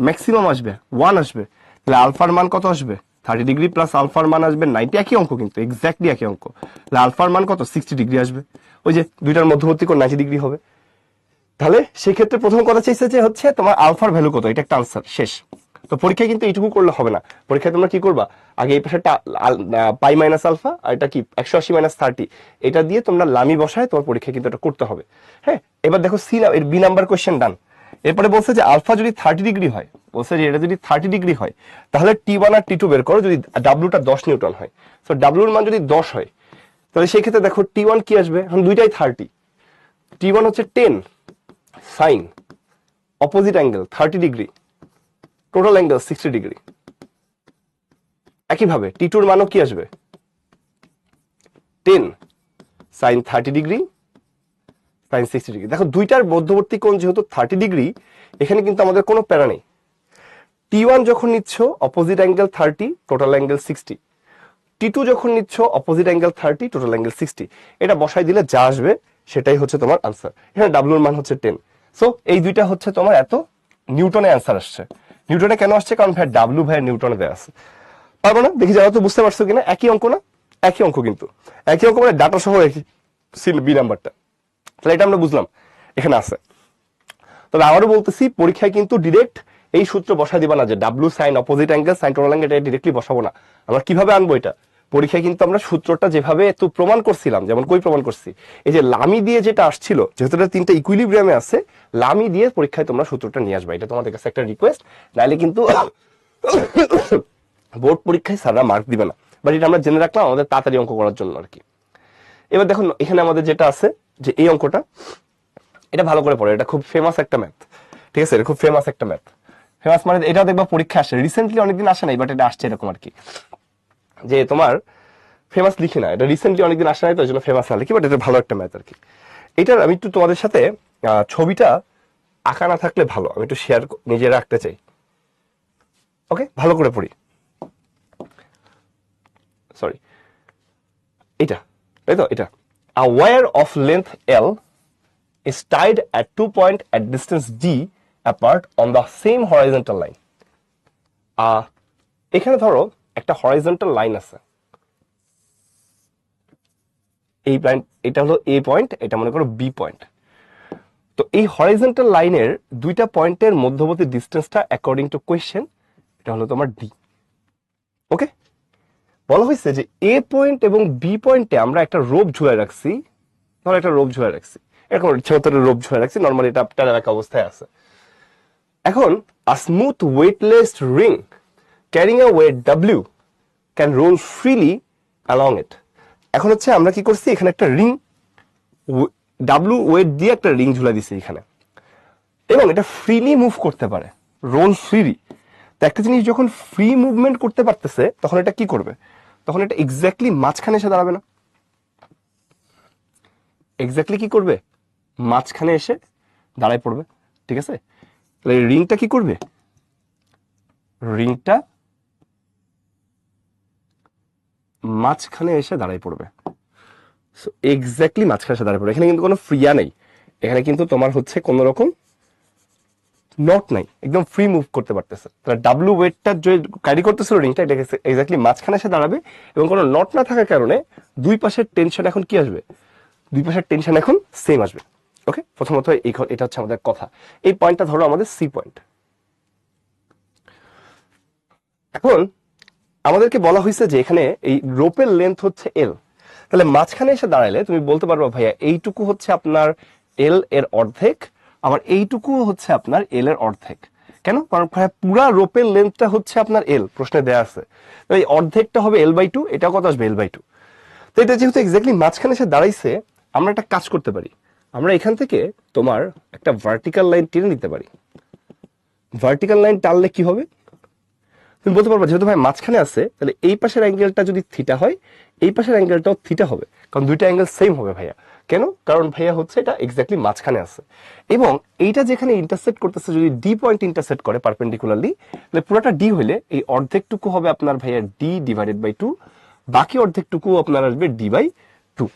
ম্যাক্সিমাম আসবে, 1 আসবে। তাহলে আলফার মান কত আসবে, 30 ডিগ্রি প্লাস আলফার মান আসবে 90, একই অঙ্ক কিন্তু এক্স্যাক্টলি একই অঙ্ক। তাহলে আলফার মান কত, 60 ডিগ্রি আসবে, ওই যে দুইটার মধ্যবর্তী কোণ 90 ডিগ্রি হবে। তাহলে সেক্ষেত্রে প্রথম কথা চাইছে যে হচ্ছে তোমার আলফার ভ্যালু কত, এটা একটা আনসার শেষ। তো পরীক্ষায় কিন্তু এইটুকু করলে হবে না, পরীক্ষায় তোমরা কি করবা, আগে এই পাশে পাই মাইনাস আলফা আর এটা কি 180 মাইনাস 30, এটা দিয়ে তোমরা লামি বসায় তোমার পরীক্ষায় কিন্তু এটা করতে হবে। হ্যাঁ, এবার দেখো এর বি নাম্বার কোয়েশ্চেন ডান। এরপরে বলছে যে আলফা যদি 30 ডিগ্রি হয়, বলছে যে এটা যদি 30 ডিগ্রি হয় তাহলে T1 আর T2 বের করো যদি ডাব্লুটা 10 নিউটন হয়। তো ডাব্লুর মান যদি 10 হয় তাহলে সেই ক্ষেত্রে দেখো T1 কি আসবে, এখন দুইটাই 30, T1 হচ্ছে 10 sine opposite angle 30 degree, total angle 60 degree. একইভাবে T2 এর মানও কি আসবে, 10 সাইন 30 ডিগ্রি সাইন 60 ডিগ্রি। দেখো দুইটার মধ্যবর্তী কোণ যেহেতু 30 ডিগ্রি, এখানে কিন্তু আমাদের কোনো প্যারা নেই। T1 যখন নিচ্ছ opposite angle 30, total angle 60, T2 যখন নিচ্ছ অপোজিট অ্যাঙ্গেল 30, টোটাল অ্যাঙ্গেল 60, এটা বসাই দিলে যা আসবে সেটাই হচ্ছে তোমার আনসার। এখানে ডাব্লুর মান হচ্ছে 10। সো এই দুইটা হচ্ছে তোমার এত নিউটনে অ্যান্সার আসছে। নিউটনে কেন আসছে, কারণ ভাই ডাব্লু ভাই নিউটনে দেওয়া আছে। পারবো না দেখি যারা তো বুঝতে পারছো কিনা, একই অঙ্ক না, একই অঙ্ক কিন্তু একই অঙ্ক মানে ডাটা সহ একই, বি নাম্বারটা। তাহলে এটা আমরা বুঝলাম এখানে আছে। তবে আবারও বলতেছি পরীক্ষায় কিন্তু ডিরেক্ট এই সূত্র বসাই দিবা না যে W sine opposite angle sine total angle, এটা ডিরেক্টলি বসাবো না। আমরা কিভাবে আনবো এটা পরীক্ষায়, কিন্তু আমরা সূত্রটা যেভাবে তো প্রমাণ করছিলাম, যেমন কই প্রমাণ করছি, এই যে লামি দিয়ে যেটা আসছিল, যেহেতু এটা তিনটা ইকুইলিব্রিয়ামে আছে, লামি দিয়ে পরীক্ষায় তোমরা সূত্রটা নিয়ে আসবা। এটা তোমাদের কাছে একটা রিকোয়েস্ট, নাইলে কিন্তু বোর্ড পরীক্ষায় স্যাররা মার্ক দিবে না। বাট এটা আমরা জেনে রাখলাম আমাদের তাড়াতাড়ি অঙ্ক করার জন্য আর কি। এবার দেখুন এখানে আমাদের যেটা আছে যে এই অঙ্কটা, এটা ভালো করে পড়ো, এটা খুব ফেমাস একটা ম্যাথ, ঠিক আছে, এটা খুব ফেমাস একটা ম্যাথ। ফেমাস মানে এটা দেখবা পরীক্ষা আসে, রিসেন্টলি অনেকদিন আসে নাই, বাট এটা আসছে এরকম আর কি, যে তোমার ফেমাস লিখি না, এটা রিসেন্টলি অনেকদিন আসে নাই তো এই জন্য ফেমাস না লিখি, বাট এটা ভালো একটা ম্যাথ আর কি। এটার আমি একটু তোমাদের সাথে ছবিটা আঁকা না থাকলে ভালো, আমি একটু শেয়ার নিজে রাখতে চাই। ওকে, ভালো করে পড়ি, সরি, এটা তাই তো, এটা a wire of length L is tied at 2 points at distance d apart on the same horizontal line. এখানে ধরো একটা হরাইজন্টাল লাইন আছে, এই লাইন, এটা হলো এ পয়েন্ট, এটা মনে করো বি পয়েন্ট। তো এই হরাইজন্টাল লাইনের দুইটা পয়েন্টের মধ্যবর্তী ডিস্টেন্সটা অ্যাকর্ডিং টু কোয়েশ্চেন এটা হলো তোমার ডি। ওকে, বলা হয়েছে যে এ পয়েন্ট এবং বি পয়েন্টে আমরা একটা রোপ ঝুলায় রাখছি, ধরো একটা রোপ ঝুলায় রাখছি, এরকম ইচ্ছা মতো রোপ ঝুলায় রাখছি, নর্মালি এটা টেনে রাখা অবস্থায় আছে। এখন a smooth weightless ring carrying a weight W can roll freely along it. এখন হচ্ছে আমরা কি করছি, এখানে একটা রিং ডাব্লিউ ওয়েট দিয়ে একটা রিং ঝুলা দিছি এখানে, এবং এটা ফ্রিলি মুভ করতে পারে, রোল ফ্রিলি। তো একটা জিনিস যখন ফ্রি মুভমেন্ট করতে পারতেছে তখন এটা কি করবে, তখন এটা এক্স্যাক্টলি মাঝখানে এসে দাঁড়াবে না, এক্স্যাক্টলি কি করবে, মাঝখানে এসে দাঁড়ায় পড়বে, ঠিক আছে। তাহলে রিংটা কি করবে, রিংটা মাঝখানে এসে দাঁড়ায় পড়বে, এক্স্যাক্টলি মাঝখানে এসে দাঁড়ায় পড়বে। এখানে কিন্তু কোনো ফ্রিয়া নেই, এখানে কিন্তু তোমার হচ্ছে কোন রকম নট নাই, একদম ফ্রি মুভ করতে পারতেছে। তাহলে ডাব্লু ওয়েটটা যে ক্যারি করতেছিল রিংটা, এটা এক্স্যাক্টলি মাঝখানে এসে দাঁড়াবে, এবং কোনো নট না থাকার কারণে দুই পাশের টেনশন এখন কি আসবে, দুই পাশের টেনশন এখন সেম আসবে। ওকে, প্রথমত এটা হচ্ছে আমাদের কথা। এই পয়েন্টটা ধরো আমাদের সি পয়েন্ট। এখন আমাদেরকে বলা হয়েছে যে এখানে এই রোপের লেন্থ হচ্ছে এল, তাহলে মাঝখানে এসে দাঁড়াইলে তুমি বলতে পারবা ভাইয়া এইটুকু হচ্ছে আপনার এল এর অর্ধেক, আবার এইটুকু হচ্ছে আপনার এল এর অর্ধেক। কেন, কারণ পুরা রোপের লেন্থটা হচ্ছে আপনার এল, প্রশ্নে দেয়া আছে, তো এই অর্ধেকটা হবে L/2, এটা কত আসবে L/2। তো এটা যেহেতু এক্স্যাক্টলি মাঝখানে এসে দাঁড়াইছে, আমরা একটা কাজ করতে পারি, আমরা এখান থেকে তোমার একটা ভার্টিক্যাল লাইন টেনে নিতে পারি। ভার্টিক্যাল লাইন টানলে কি হবে, তুমি বলতে পারবা যেহেতু ভাই মাঝখানে আছে, তাহলে এই পাশের অ্যাঙ্গেলটা যদি থিটা হয়, এই পাশের অ্যাঙ্গেলটাও থিটা হবে, কারণ দুইটা অ্যাঙ্গেল সেম হবে ভাইয়া। কেন? কারণ ভাইয়া হচ্ছে এটা এক্স্যাক্টলি মাঝখানে আছে, এবং এইটা যেখানে ইন্টারসেক্ট করতেছে যদি ডি পয়েন্ট ইন্টারসেক্ট করে পারপেন্ডিকুলারলি, তাহলে পুরোটা ডি হইলে এই অর্ধেকটুকু হবে আপনার ভাইয়া ডি ডিভাইডেড বাই 2, বাকি অর্ধেকটুকু আপনার আসবে ডি বাই 2।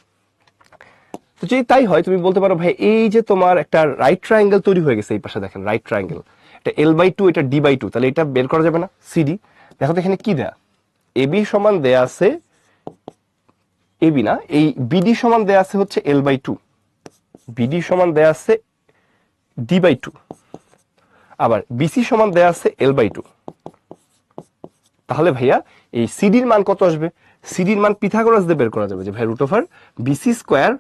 তো যদি তাই হয় তুমি বলতে পারো ভাই এই যে তোমার একটা রাইট ট্রায়াঙ্গেল তৈরি হয়ে গেছে, এই পাশে দেখেন রাইট ট্রায়াঙ্গেল, এটা এল বাই 2, এটা ডি বাই 2, তাহলে এটা বের করা যাবে না? সিডি দেখো তো এখানে কি দেয়া, এবি সমান দেয়া আছে, এবি না, এই বিডি সমান দেয়া আছে হচ্ছে এল বাই 2, বিডি সমান দেয়া আছে ডি বাই 2, আবার বিসি সমান দেয়া আছে এল বাই 2। তাহলে ভাইয়া এই সিডির মান কত আসবে? সিডির মান পিথাগোরাস দিয়ে বের করা যাবে যে ভাই root over BC square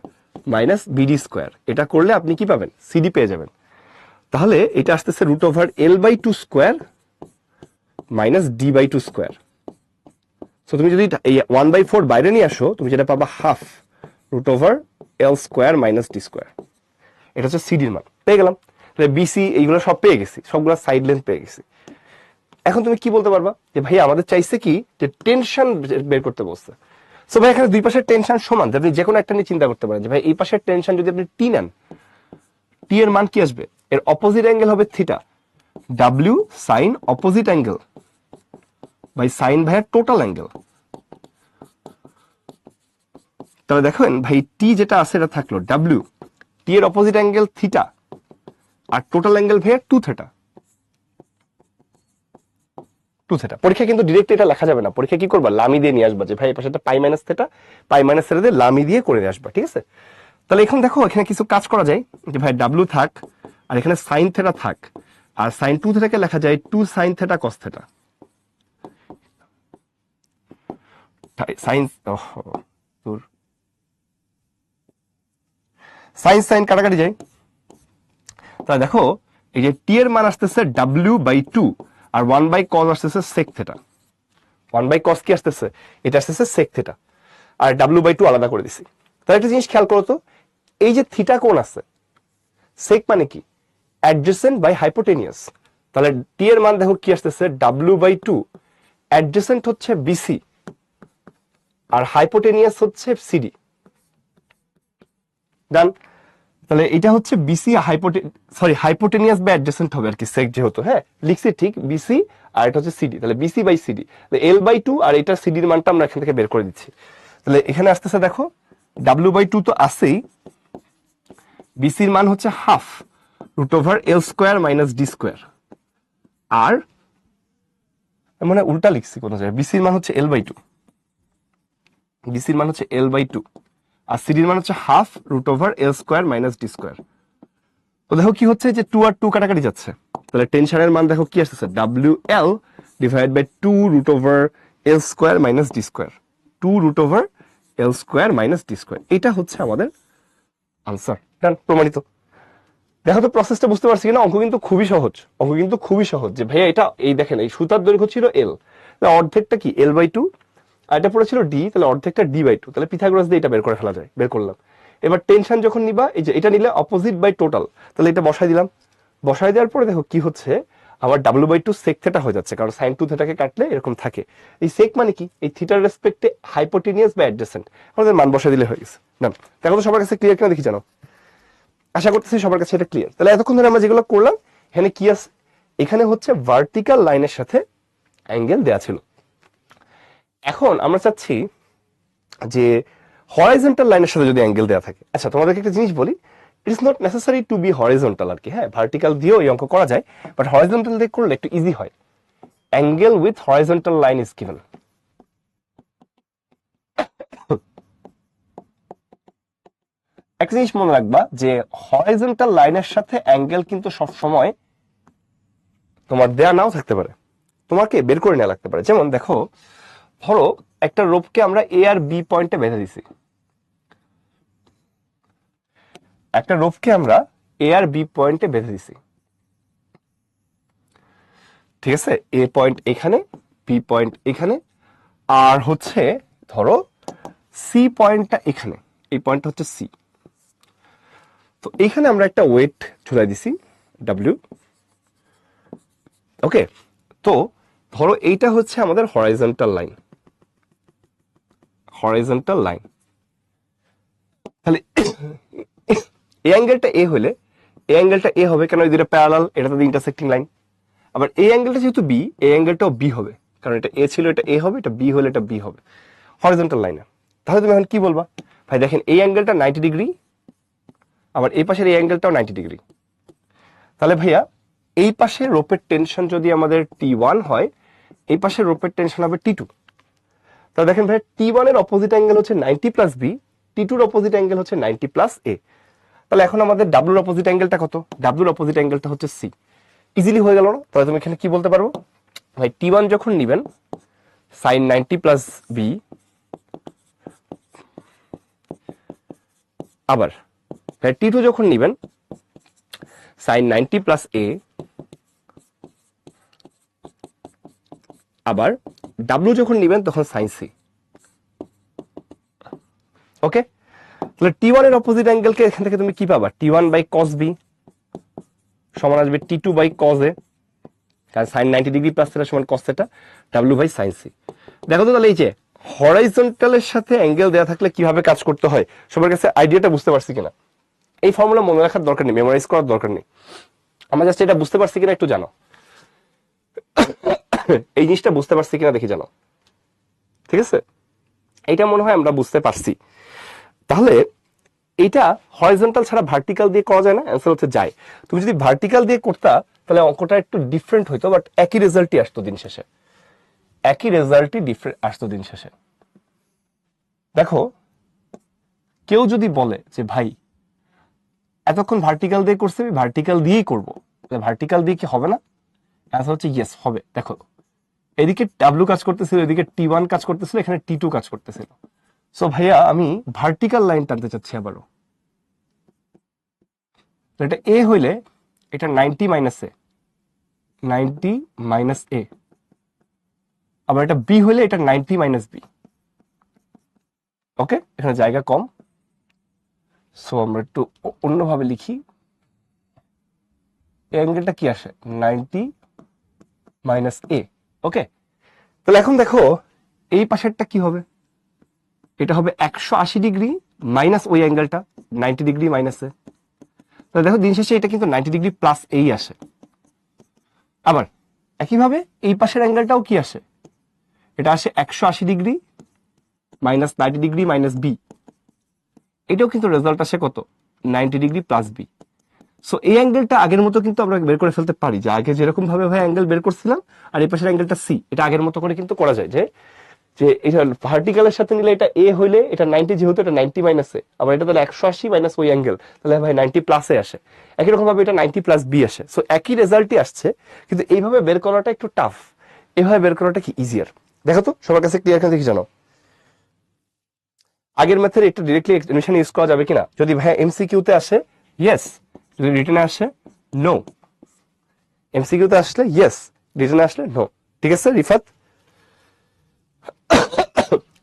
minus BD square, এটা করলে আপনি কি পাবেন? সিডি পেয়ে যাবেন। তাহলে এটা আসতেছে root over L by 2 square minus D by 2 square. So তুমি যদি এই 1/4 বাইরে নিয়ে আসো, তুমি যেটা পাবা half root over L square minus D square. এটা হচ্ছে সিডির মান পেয়ে গেলাম। তাহলে বিসি এইগুলো সব পেয়ে গেছি, সবগুলো সাইড লেন্থ পেয়ে গেছি। এখন তুমি কি বলতে পারবা যে ভাই আমাদের চাইছে কি যে টেনশন বের করতে বলছে। সো ভাই এখানে দুই পাশের টেনশন সমান, আপনি যে কোনো একটা নিয়ে চিন্তা করতে পারেন যে ভাই এই পাশের টেনশন যদি আপনি টি নেন, টি এর মান কি আসবে? এর অপোজিট অ্যাঙ্গেল হবে theta, W sine opposite angle by sine ভাইয়ের টোটাল অ্যাঙ্গেল। তাহলে দেখেন ভাই টি যেটা আছে এটা থাকলো ডাব্লিউ, টি এর অপোজিট অ্যাঙ্গেল থিটা, আর টোটাল অ্যাঙ্গেল ভাইয়ের 2 থিটা। 2 থিটা পরীক্ষা কিন্তু ডিরেক্ট এটা লেখা যাবে না, পরীক্ষা কি করবা? লামি দিয়ে নিয়ে আসবা যে ভাই এই পাশে পাই মাইনাস থিটা, পাই মাইনাস থিটা দিয়ে লামি দিয়ে করে নিয়ে আসবা, ঠিক আছে? তাহলে এখন দেখো এখানে কিছু কাজ করা যায় যে ভাই ডাব্লিউ থাক, আর এখানে সাইন থিটা থাক, আর সাইন 2 থিটাকে লেখা যায় 2 sine theta cos theta. Sine sine sine কাটাকাটি যায়। তাহলে দেখো এই যে টি এর মান আসতেছে ডাব্লিউ বাই 2, আর 1 বাই কস আসতেছে সেক থিটা। 1 বাই কস কি আসতেছে? এটা আসতেছে সেক থিটা, আর ডাব্লিউ বাই 2 আলাদা করে দিছি। তাহলে একটা জিনিস খেয়াল করো তো, এই যে থিটা কোণ আছে, সেক মানে কি? Adjacent by hypotenuse. তাহলে টি এর মান দেখো কি আসতেছে ডাব্লিউ বাই 2, অ্যাডজেসেন্ট হচ্ছে বিসি আর হাইপোটেনিয়াস হচ্ছে সিডি। ডান। তাহলে এটা হচ্ছে বিসি হাইপোটেনিয়াস বা অ্যাডজেসেন্ট হবে আর কি, সেক যেহেতু, হ্যাঁ লিখছি ঠিক, বিসি আর এটা হচ্ছে সিডি, তাহলে BC by CD, L by 2 আর এটা সিডির মানটা আমরা এখান থেকে বের করে দিচ্ছি। তাহলে এখানে আসতেছে দেখো ডাব্লিউ বাই 2 তো আসেই, বিসির মান হচ্ছে half root over L square minus D square, আর মানে উল্টা লিখছি কোন জায়গায়, বিসির মান হচ্ছে এল বাই 2, বিসির মান হচ্ছে এল বাই 2, আর সিডির মান হচ্ছে half root over L square minus D square. তো দেখো কি হচ্ছে যে 2 আর 2 কাটাকাটি যাচ্ছে, তাহলে টেনশনের মান দেখো কি আসতেছে W L divide by 2 root over L square minus D square, 2 root over L square minus D square. এটা হচ্ছে আমাদের আনসার। ডান, প্রমাণিত। দেখো তো প্রসেসটা বুঝতে পারছি কিনা? অঙ্ক কিন্তু খুবই সহজ, অঙ্ক কিন্তু খুবই সহজ। যে ভাইয়া এটা এই দেখেন এই সুতার দৈর্ঘ্য ছিল এল, অর্ধেকটা কি এল বাই 2, আর এটা পড়ে ছিল ডি, তাহলে অর্ধেকটা ডি বাই 2, তাহলে পিথাগোরাস দিয়ে এটা বের করে ফেলা যায়, বের করলাম। এবার টেনশন যখন নিবা, এই যে এটা নিলে অপোজিট বাই টোটাল, তাহলে এটা বসাই দিলাম। বসাই দেওয়ার পরে দেখো কি হচ্ছে, আবার ডাব্লিউ বাই 2 সেক থিটা হয়ে যাচ্ছে, কারণ সাইন 2 থিটাকে কাটলে এরকম থাকে। এই সেক মানে কি? এই থিটার রেসপেক্টে হাইপোটেনিয়াস বা অ্যাডজেসেন্ট, আমাদের মান বসাই দিলে হয়ে গেছে। না দেখো তো সবার কাছে ক্লিয়ার কিনা দেখি জানো, আশা করতেছি সবার কাছে এটা ক্লিয়ার। তাহলে এতক্ষণ ধরে আমরা যেগুলো করলাম, এখানে কি আছে? এখানে হচ্ছে ভার্টিক্যাল লাইনের সাথে অ্যাঙ্গেল দেয়া ছিল। এখন আমরা চাচ্ছি যে হরাইজন্টাল লাইনের সাথে যদি অ্যাঙ্গেল দেওয়া থাকে। আচ্ছা তোমাদেরকে একটা জিনিস বলি, it is not necessary to be horizontal আর কি, হ্যাঁ ভার্টিক্যাল দিয়েও এই অঙ্ক করা যায়, বাট হরাইজন্টাল দিয়ে করলে একটু ইজি হয়। Angle with horizontal line is given. একটা জিনিস মনে রাখবা যে হরাইজন্টাল লাইনের সাথে অ্যাঙ্গেল কিন্তু সবসময় তোমার দেয়া নাও থাকতে পারে, তোমাকে বের করে নেওয়া লাগতে পারে। যেমন দেখো, ধরো একটা রোপকে আমরা এ আর বি পয়েন্টে বেঁধে দিছি, একটা রোপকে আমরা এ আর বি পয়েন্টে বেঁধে দিছি, ঠিক আছে? এ পয়েন্ট এখানে, বি পয়েন্ট এখানে, আর হচ্ছে ধরো সি পয়েন্টটা এখানে, এই পয়েন্টটা হচ্ছে সি। তো এখানে আমরা একটা ওয়েট ঝুলাই দিছি ডাব্লিউ, ওকে? তো ধরো এইটা হচ্ছে আমাদের হরাইজন্টাল লাইন, হরাইজন্টাল লাইন। তাহলে এই অ্যাঙ্গেলটা এ হলে এই অ্যাঙ্গেলটা এ হবে, কেন এই দুটো প্যারালাল, এটা তো ইন্টারসেক্টিং লাইন। আবার এই অ্যাঙ্গেলটা যেহেতু বি, এই অ্যাঙ্গেলটাও বি হবে, কারণ এটা এ ছিল, এটা এ হবে, এটা বি হলে এটা বি হবে, হরিজন্টাল লাইনে। তাহলে তুমি এখন কি বলবা? ভাই দেখেন এই অ্যাঙ্গেলটা 90 ডিগ্রি, আবার এই পাশের এই অ্যাঙ্গেলটাও 90 ডিগ্রি। তাহলে ভাইয়া এই পাশে রোপের টেনশন যদি আমাদের T1 হয়, এই পাশে রোপের টেনশন হবে T2। তাহলে দেখেন ভাই T1 এর অপোজিট অ্যাঙ্গেল হচ্ছে 90 প্লাস বি, T2 এর অপোজিট অ্যাঙ্গেল হচ্ছে 90 প্লাস এ। তাহলে এখন আমাদের ডাব্লুর অপোজিট অ্যাঙ্গেলটা কত? ডাব্লুর অপোজিট অ্যাঙ্গেলটা হচ্ছে সি। ইজিলি হয়ে গেল না? তাহলে তুমি এখানে কি বলতে পারবো? ভাই T1 যখন নিবেন সাইন 90 প্লাস বি, আবার ভাই T2 যখন নিবেন সাইন 90 প্লাস এ, আবার ডাব্লু যখন নিবেন তখন সাইন সি। ওকে, তাহলে T1 এর অপোজিট অ্যাঙ্গেলকে এখান থেকে তুমি কি পাবা? T1 বাই কস বি সমান আসবে T2 বাই কস এ, কারণ সাইন 90 ডিগ্রি প্লাস থিটা সমান cos theta, W by sine C. দেখো তো তাহলে এই যে হরাইজন্টালের সাথে অ্যাঙ্গেল দেওয়া থাকলে কিভাবে কাজ করতে হয়, সবার কাছে আইডিয়াটা বুঝতে পারছি কিনা? এই ফর্মুলা মনে রাখার দরকার নেই, মেমোরাইজ করার দরকার নেই, আমরা জাস্ট এটা বুঝতে পারছি কিনা একটু জানো। এই জিনিসটা বুঝতে পারছি কিনা দেখি জানো, ঠিক আছে? এইটা মনে হয় আমরা বুঝতে পারছি। তাহলে এটা হরিজন্টাল ছাড়া ভার্টিক্যাল দিয়ে করা যায় না? অ্যান্সার হচ্ছে যায়। তুমি যদি ভার্টিক্যাল দিয়ে করতা তাহলে অঙ্কটা একটু ডিফারেন্ট হইতো, বাট একই রেজাল্টই আসতো দিন শেষে, একই রেজাল্টই ডিফারেন্ট আসতো দিন শেষে। দেখো কেউ যদি বলে যে ভাই এতক্ষণ ভার্টিক্যাল দিয়ে করছি, আমি ভার্টিক্যাল দিয়েই করবো, ভার্টিক্যাল দিয়ে কি হবে না? অ্যান্সার হচ্ছে ইয়েস হবে। দেখো এদিকে ডাব্লু কাজ করতেছিল, এদিকে T1 কাজ করতেছিল, এখানে T2 কাজ করতেছিল। সো ভাইয়া আমি ভার্টিক্যাল লাইন টানতে চাচ্ছি আবারও। তো এটা এ হইলে এটা 90 মাইনাস এ, 90 মাইনাস এ, আবার এটা বি হইলে এটা 90 মাইনাস বি। ওকে, এখানে জায়গা কম, সো আমরা একটু অন্যভাবে লিখি। এই অ্যাঙ্গেলটা কি আসে? 90 মাইনাস এ। ওকে, তাহলে এখন দেখো এই পাশেরটা কি হবে? এটা হবে 180 ডিগ্রি মাইনাস ওই অ্যাঙ্গেলটা 90 ডিগ্রি মাইনাস এ। তাহলে দেখো দিন শেষে এটা কিন্তু 90 ডিগ্রি প্লাস এই আসে। আবার একইভাবে এই পাশের অ্যাঙ্গেলটাও কি আসে? এটা আসে 180 degree minus 90 degree minus B. এটাও কিন্তু রেজাল্ট আসে কত? 90 ডিগ্রি প্লাস বি। সো এই অ্যাঙ্গেলটা আগের মতো কিন্তু আমরা বের করে ফেলতে পারি, যে আগে যেরকম ভাবে ভাই অ্যাঙ্গেল বের করছিলাম, আর এই পাশের অ্যাঙ্গেলটা সি, এটা আগের মতো করে কিন্তু করা যায়। যে যে এটা ভার্টিক্যালের সাথে নিলে এটা এ হইলে এটা 90, যেহেতু এটা 90 মাইনাস এ, আবার এটা তাহলে 180 মাইনাস ওই অ্যাঙ্গেল, তাহলে ভাই 90 প্লাসে আসে। একই রকম ভাবে এটা 90 প্লাস বি আসে। সো একই রেজাল্টই আসছে, কিন্তু এইভাবে বের করাটা একটু টাফ, এভাবে বের করাটা কি ইজিয়ার? দেখো তো সবার কাছে ক্লিয়ার কেন দেখি জানো? আগের মেথড একটু ডিরেক্টলি এক্সটেনশন ইউজ করা যাবে কিনা? যদি ভাই এমসিকিউ তে আসে ইয়েস, যদি রিটেনে আসে নো। এমসিকিউ তে আসলে ইয়েস, রিটেনে আসলে নো। ঠিক আছে রিফাত?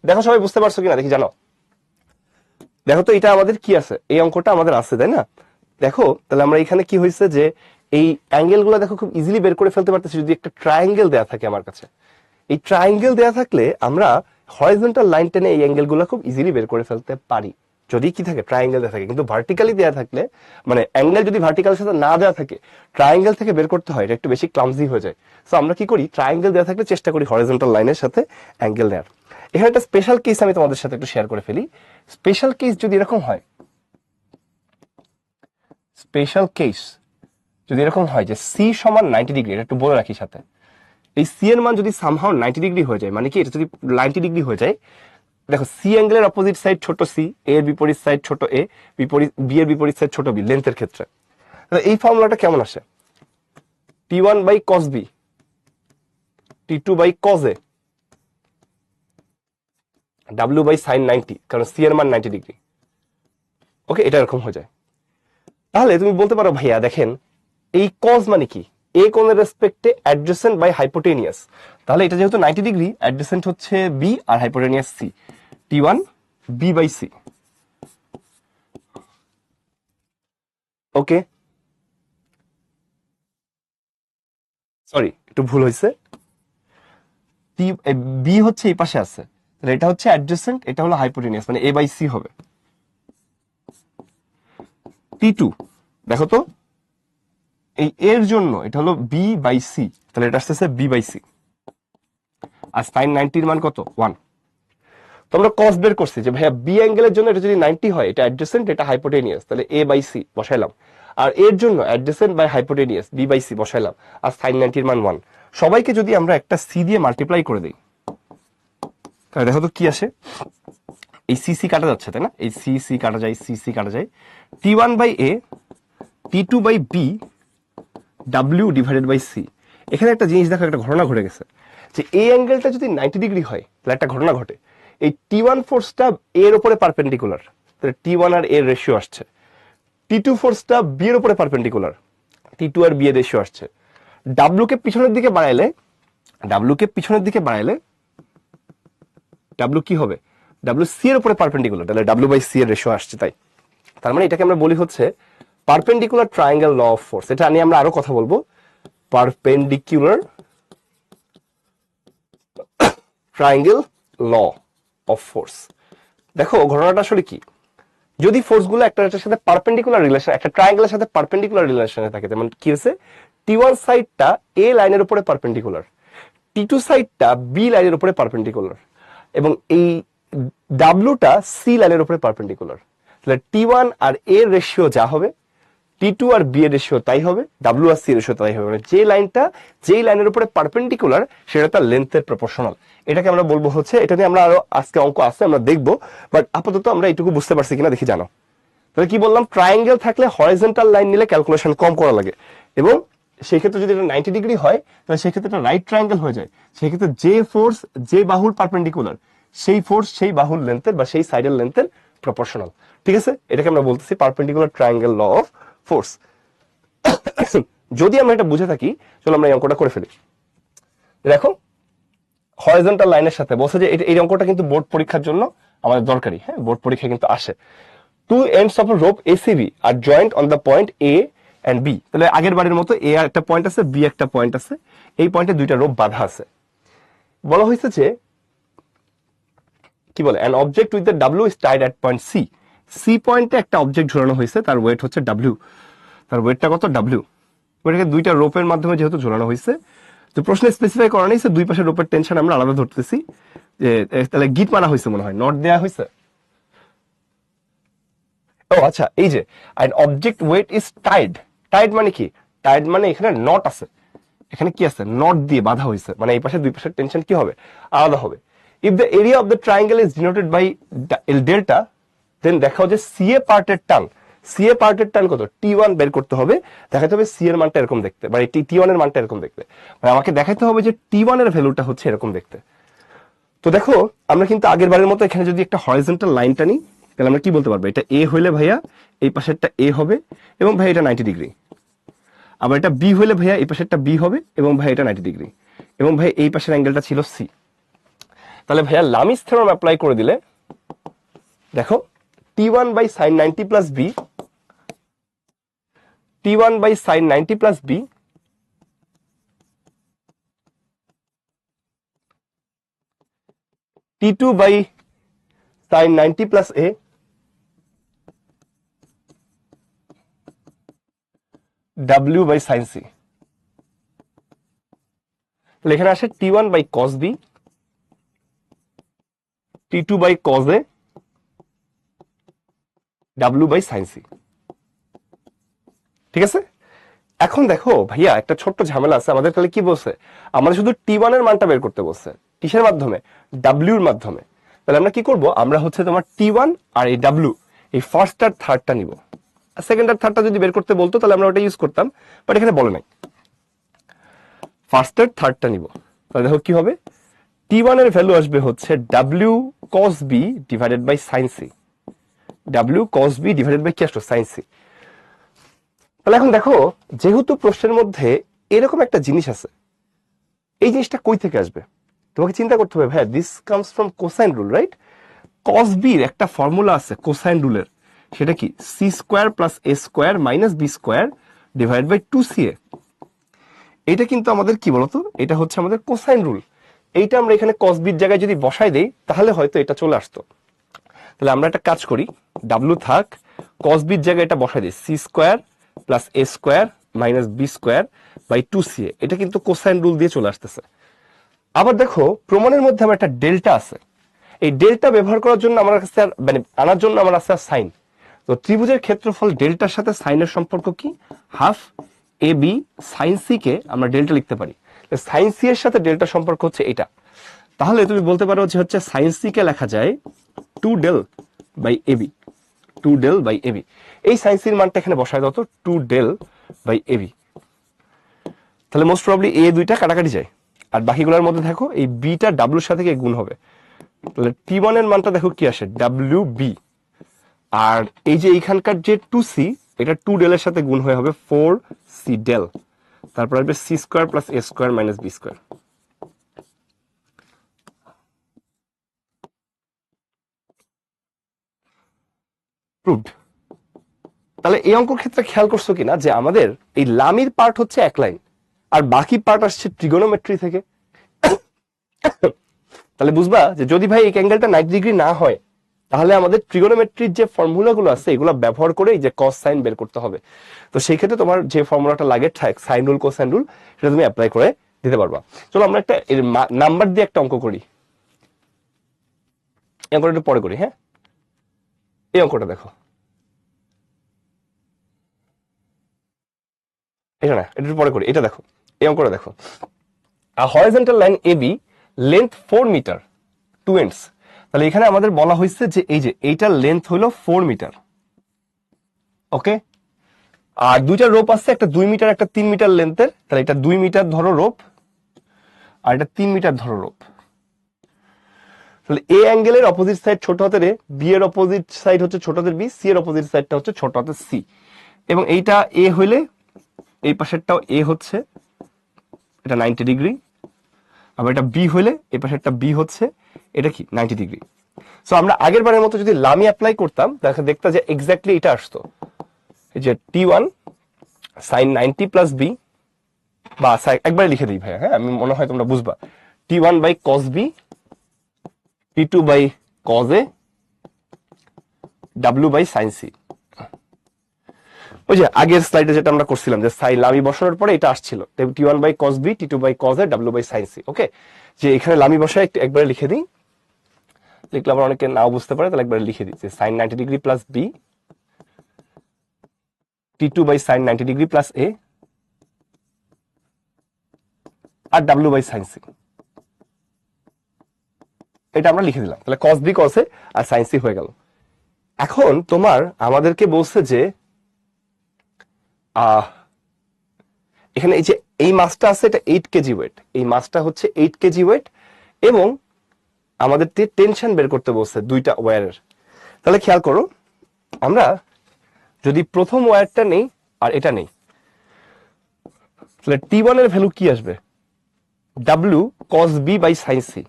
দেখো সবাই বুঝতে পারছো কিনা দেখি জানো? দেখো তো এটা আমাদের কি আছে, এই অঙ্কটা আমাদের আছে তাই না? দেখো তাহলে আমরা এখানে কি হয়েছে যে এই অ্যাঙ্গেল গুলো দেখো খুব ইজিলি বের করে ফেলতে পারতেছি যদি একটা ট্রায়াঙ্গেল দেয়া থাকে আমার কাছে। এই ট্রায়াঙ্গেল দেয়া থাকলে আমরা হরিজন্টাল লাইন টেনে এই অ্যাঙ্গেল গুলো খুব ইজিলি বের করে ফেলতে পারি, যদি কি থাকে ট্রায়াঙ্গেল দেয়া থাকে। কিন্তু ভার্টিক্যালি দেয়া থাকলে, মানে অ্যাঙ্গেল যদি ভার্টিক্যালের সাথে না দেওয়া থাকে, ট্রায়াঙ্গেল থেকে বের করতে হয়, এটা একটু বেশি ক্লামজি হয়ে যায়। সো আমরা কি করি, ট্রায়াঙ্গেল দেওয়া থাকলে চেষ্টা করি হরিজন্টাল লাইনের সাথে অ্যাঙ্গেল দেওয়ার। এখানে একটা স্পেশাল কেস আমি তোমাদের সাথে একটু শেয়ার করে ফেলি। স্পেশাল কেস যদি এরকম হয়, স্পেশাল কেস যদি এরকম হয় যে সি সমান 90 ডিগ্রি, এটা একটু বলে রাখি সাথে, এই সি এর মান যদি সামহাও 90 ডিগ্রি হয়ে যায়, মানে কি এটা যদি 90 ডিগ্রি হয়ে যায়, দেখো সি অ্যাঙ্গেলের অপোজিট সাইড ছোট সি, এ এর বিপরীত সাইড ছোট এ, বিপরীত বি এর বিপরীত সাইড ছোট বি লেন্থের ক্ষেত্রে। এই ফর্মুলাটা কেমন আসে? T1 by cos b, T2 by cos a, W by sin 90, কারণ সি এর মান 90 ডিগ্রি। ওকে, এটা এরকম হয়ে যায়। তাহলে তুমি বলতে পারো ভাইয়া দেখেন এই cos মানে কি? এ কোণের রেসপেক্টে অ্যাডজেসেন্ট বাই হাইপোটেনিয়াস। তাহলে এটা যেহেতু 90 ডিগ্রি, অ্যাডজেসেন্ট হচ্ছে বি আর hypotenuse C, T1 b by C. Okay, sorry একটু ভুল হয়েছে, বি হচ্ছে এই পাশে আছে, তাহলে এটা হচ্ছে অ্যাডজেসেন্ট, এটা হলো হাইপোটেনিয়াস, মানে এ বাই সি হবে। T2 দেখো তো এই এর জন্য এটা হলো B/C, তাহলে এটা আসতেছে B/C, আর sin 90 এর মান কত 1। তো আমরা cos বের করছি যে ভাইয়া B অ্যাঙ্গেলের জন্য এটা যদি 90 হয় এটা অ্যাডজেসেন্ট, এটা হাইপোটেনিয়াস, তাহলে A/C বসাইলাম, আর এর জন্য অ্যাডজেসেন্ট বাই হাইপোটেনিয়াস B/C বসাইলাম, আর sin 90 এর মান 1। সবাইকে যদি আমরা একটা C দিয়ে মাল্টিপ্লাই করে দেই তাহলে দেখো তো কি আসে, এই CC কাটা যাচ্ছে তাই না, এই CC কাটা যায়, CC কাটা যায়, T1/A T2/B W divided by C। এখানে একটা জিনিস দেখো, একটা ঘটনা ঘটে গেছে যে এই অ্যাঙ্গেলটা যদি 90 ডিগ্রি হয় তাহলে একটা ঘটনা ঘটে, এই T1 ফোর্সটা এর উপরে পারপেন্ডিকুলার, তাহলে T1 আর এর রেশিও আসছে, T2 ফোর্সটা বি এর উপরে পারপেন্ডিকুলার, T2 আর বি এর রেশিও আসছে। W কে পিছনের দিকে বাড়াইলে W কি হবে, W C এর উপরে পারপেন্ডিকুলার, তাহলে W/C এর রেশিও আসছে। তাই তার মানে এটাকে আমরা বলি হচ্ছে perpendicular triangle law of force. এটা নিয়ে আমরা আরো কথা বলবো, perpendicular triangle law of force. দেখো ঘটনাটা আসলে কি, যদি ফোর্সগুলো একটার সাথে পারপেন্ডিকুলার রিলেশন, একটা ট্রায়াঙ্গেলের সাথে পারপেন্ডিকুলার রিলেশনে থাকে, যেমন কি হয়েছে T1 সাইডটা A লাইনের উপরে পারপেন্ডিকুলার, T2 সাইডটা B লাইনের উপরে পারপেন্ডিকুলার, এবং এই ডাব্লুটা C লাইনের উপরে পারপেন্ডিকুলার, তাহলে T1 আর A এর রেশিও যা হবে T2 আর B এর রেশিও তাই হবে, W আর C এর রেশিও তাই হবে, মানে যে লাইনটা যেই লাইনের উপরে পারপেন্ডিকুলার সেটা তার লেন্থের প্রপোর্শনাল। এটাকে আমরা বলবো হচ্ছে, এটা নিয়ে আমরা আরো আজকে অঙ্ক আছে আমরা দেখবো, বাট আপাতত আমরা এইটুকু বুঝতে পারছি কিনা দেখি জানো। তাহলে কি বললাম, ট্রায়াঙ্গেল থাকলে হরিজন্টাল লাইন নিলে ক্যালকুলেশন কম করা লাগে, এবং সেই ক্ষেত্রে যদি এটা 90 ডিগ্রি হয় তাহলে সেই ক্ষেত্রে এটা রাইট ট্রায়াঙ্গেল হয়ে যায়। সেই ক্ষেত্রে যে ফোর্স যে বাহুর পারপেন্ডিকুলার সেই ফোর্স সেই বাহুর লেন্থের বা সেই সাইডের লেন্থের প্রপোর্শনাল। ঠিক আছে, এটাকে আমরা বলতেছি perpendicular triangle law of force. যদি আমরা এটা বুঝে থাকি, চলো আমরা এই অঙ্কটা করে ফেলি। দেখো হরিজন্টাল লাইনের সাথে বলছে যে এই অঙ্কটা কিন্তু বোর্ড পরীক্ষার জন্য আমাদের দরকারি, হ্যাঁ বোর্ড পরীক্ষা কিন্তু আসে। Two ends of a rope ACB are joined on the point A and B. তাহলে আগের বারের মতো A একটা পয়েন্ট আছে, B একটা পয়েন্ট আছে, এই পয়েন্টে দুইটা রোপ বাঁধা আছে। বলা হয়েছে যে কি বলে, an object with the W is tied at point C. C পয়েন্টে একটা অবজেক্ট ঝোলানো হয়েছে, তার ওয়েট হচ্ছে W, তার ওয়েটটা কত W। ওইটাকে দুইটা রোপের মাধ্যমে যেহেতু ঝোলানো হয়েছে, তো প্রশ্নে স্পেসিফাই করা নেই, দুই পাশে রোপের টেনশন আমরা আলাদা ধরতেছি, যে তাহলে গিট মারা হয়েছে মনে হয়, নট দেয়া হয়েছে। ও আচ্ছা, এই যে an object weight is tied, tied মানে কি, tied মানে এখানে নট আছে, এখানে কি আছে নট দিয়ে বাঁধা হয়েছে, মানে এই পাশে দুই পাশের টেনশন কি হবে আলাদা হবে। if the area of the triangle is denoted by delta, then দেখাও যে CA পার্টের টান, CA পার্টের টান কত T1 বের করতে হবে, দেখাতে হবে C এর মানটা এরকম দেখতে, মানে T1 এর মানটা এরকম দেখতে, মানে আমাকে দেখাতে হবে যে T1 এর ভ্যালুটা হচ্ছে এরকম দেখতে। তো দেখো আমরা কিন্তু আগের বারের মতো এখানে যদি একটা হরিজন্টাল লাইনটা নিই তাহলে আমরা কি বলতে পারবো, এটা A হইলে ভাইয়া এই পাশেরটা A হবে এবং ভাই এটা 90 ডিগ্রি, আবার এটা B হইলে ভাইয়া এই পাশেরটা B হবে এবং ভাই এটা 90 ডিগ্রি, এবং ভাই এই পাশের অ্যাঙ্গেলটা ছিল C। তাহলে ভাইয়া লামিস থিওরেম অ্যাপ্লাই করে দিলে দেখো T1/sin 90 plus B, T1/sin 90 plus B T2/sin 90 plus A W/sin C। তাহলে এখানে আসে T1/cos B, T2/cos A, W/sin C। ঠিক আছে, এখন দেখো ভাইয়া একটা ছোট্ট ঝামেলা আছে আমাদের। তাহলে কি বলছে, আমাদের শুধু T1 এর মানটা বের করতে বলছে, কিসের মাধ্যমে, W এর মাধ্যমে। তাহলে আমরা কি করব, আমরা হচ্ছে তোমার T1 আর এই W এই ফার্স্ট আর থার্ডটা নিব, সেকেন্ড আর থার্ডটা যদি বের করতে বলতো তাহলে আমরা ওটা ইউজ করতাম, বাট এখানে বলে নাই, ফার্স্ট আর থার্ডটা নিব। তাহলে দেখো কি হবে, T1 এর ভ্যালু আসবে হচ্ছে W cos B divided by sin C, W cos B divided by কি আসলো sin C। তাহলে এখন দেখো যেহেতু প্রশ্নের মধ্যে এরকম একটা জিনিস আছে, এই জিনিসটা কই থেকে আসবে তোমাকে চিন্তা করতে হবে, ভাই this comes from cosine rule, right. cos B এর একটা ফর্মুলা আছে কোসাইন রুলের, সেটা কি C square plus A square minus B square divide by 2CA। এটা কিন্তু আমাদের কি বলতো, এটা হচ্ছে আমাদের কোসাইন রুল। এইটা আমরা এখানে cos B এর জায়গায় যদি বসাই দেই তাহলে হয়তো এটা চলে আসতো। তাহলে আমরা একটা কাজ করি, W থাক, কস বির জায়গায় এটা বসাই দিই, C square plus A square minus B square by 2ca। এটা কিন্তু কোসাইন রুল দিয়ে চলে আসতেছে। আবার দেখো প্রমাণের মধ্যে আমার একটা ডেল্টা আছে, এই ডেল্টা ব্যবহার করার জন্য আমার কাছে মানে আনার জন্য আমার আছে সাইন। তো ত্রিভুজের ক্ষেত্রফল ডেল্টার সাথে সাইনের সম্পর্ক কি, half A B sign C K আমরা ডেল্টা লিখতে পারি। সাইন সি এর সাথে ডেল্টা সম্পর্ক হচ্ছে এটা। তাহলে তুমি বলতে পারো যে হচ্ছে সাইন সি কে লেখা যায় 2 del by AB, 2 del by AB. এই সাইন সির মানটা এখানে বসায় দাও তো, 2 del বাই এবি। তাহলে মোস্ট প্রবাবলি এ দুইটা কাটাকাটি যায়, আর বাকিগুলোর মধ্যে দেখো এই বিটা ডাব্লুর সাথে গুণ হবে। তাহলে টি1 এর মানটা দেখো কি আসে, ডাব্লিউ বি। আর এই যে এইখানকার যে 2c, এটা 2 del এর সাথে গুণ হয়ে হবে 4c del। তারপর আসবে C square plus A square minus B square. Proved. তাহলে এই অঙ্ক ক্ষেত্রে খেয়াল করছো কিনা যে আমাদের এই লামির পার্ট হচ্ছে এক লাইন, আর বাকি পার্ট আসছে ট্রিগোনোমেট্রি থেকে। তাহলে বুঝবা যে যদি ভাই এই অ্যাঙ্গেলটা 90 ডিগ্রি না হয়, তাহলে আমাদের ট্রিগোনোমেট্রির যে ফর্মুলাগুলো আছে এগুলো ব্যবহার করে এই যে কস সাইন বের করতে হবে। তো সেই ক্ষেত্রে তোমার যে ফর্মুলাটা লাগে সাইন রুল কোসাইন রুল, সেটা তুমি অ্যাপ্লাই করে দিতে পারবা। চলো আমরা একটা নাম্বার দিয়ে একটা অঙ্ক করি। এই অঙ্কটা একটু পরে করি, হ্যাঁ। এই অঙ্কটা দেখো, এটা না, এটা একটু পরে করি। এটা দেখো, এই অঙ্কটা দেখো। Horizontal line AB, length 4 metre, 2 ends। তাহলে এখানে আমাদের বলা হয়েছে যে এই যে এইটার লেন্থ হলো 4 মিটার, ওকে। আর দুইটা রোপ আছে, একটা 2 মিটার একটা 3 মিটার লেন্থের। তাহলে এটা 2 মিটার ধরো রোপ, আর এটা 3 মিটার ধরো রোপ। তাহলে এ অ্যাঙ্গেলের অপোজিট সাইড ছোট হাতের এ, বি এর অপোজিট সাইড হচ্ছে ছোট হাতের বি, সি এর অপোজিট সাইডটা হচ্ছে ছোট হাতের সি। এবং এইটা এ হইলে এই পাশেরটাও এ হচ্ছে, এটা 90 ডিগ্রি। আবার এটা বি হইলে এই পাশেরটা বি হচ্ছে, এটা কি 90 ডিগ্রি। সো আমরা আগের বারের মতো যদি লামি অ্যাপ্লাই করতাম, দেখতাম যে এক্স্যাক্টলি এটা আসতো, এই যে টি1 সাইন 90 প্লাস বি, বা একবারে লিখে দিই ভাই, হ্যাঁ, আমি মনে হয় তোমরা বুঝবা। টি1 বাই কস বি, টি2 by cos A, W by sine C. ওই যে আগের স্লাইডে যেটা আমরা করছিলাম যে সাইন লামি বসানোর পরে এটা আসছিল, টি1 বাই কস বি, টি2 by cos A, W by sine C. Okay, যে এখানে লামি বসায় একবারে লিখে দিই, লিখলে আবার অনেকে নাও বুঝতে পারে, তাহলে একবারে লিখে দিই যে সাইন 90 ডিগ্রি প্লাস বি, টি2 by sine 90 degree plus A, আর ডাব্লিউ বাই সাইন সি। এটা আমরা লিখে দিলাম। তাহলে কস বি কস এ আর সাইন সি হয়ে গেল। এখন তোমার আমাদেরকে বলছে যে এখানে এই যে এই মাছটা আছে, এটা 8 কেজি ওয়েট, এই মাছটা হচ্ছে 8 কেজি ওয়েট, এবং আমাদের টেনশন বের করতে বলছে দুইটা ওয়্যারের। তাহলে খেয়াল করো, আমরা যদি প্রথম ওয়্যারটা নেই আর এটা নেই, তাহলে টি1 এর ভ্যালু কি আসবে, W cos B by sine C.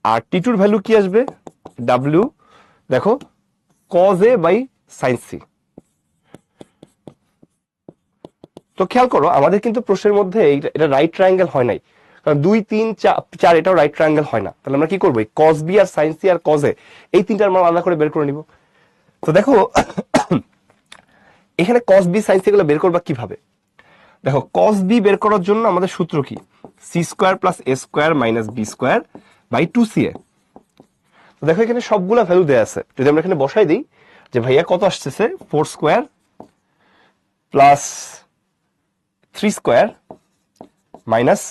আর টি2 এর ভ্যালু কি আসবে, ডাব্লিউ দেখো cos A by sine C. তো খেয়াল করো আমাদের কিন্তু প্রশ্নের মধ্যে এটা রাইট ট্রায়াঙ্গেল হয় নাই, কারণ 2 3 4 এটাও রাইট ট্রায়াঙ্গেল হয় না। তাহলে আমরা কি করবো, কস বি আর সাইন সি আর কজ এ, এই তিনটার মান আলাদা করে বের করে নিব। তো দেখো এখানে কস বি সাইন সি গুলো বের করবা কিভাবে। দেখো কস বি বের করার জন্য আমাদের সূত্র কি, C square plus A square minus B square by 2ca। তো দেখো এখানে সবগুলা ভ্যালু দেয়া আছে, যদি আমরা এখানে বসাই দিই যে ভাইয়া কত আসতেছে, 4 square plus 3 square minus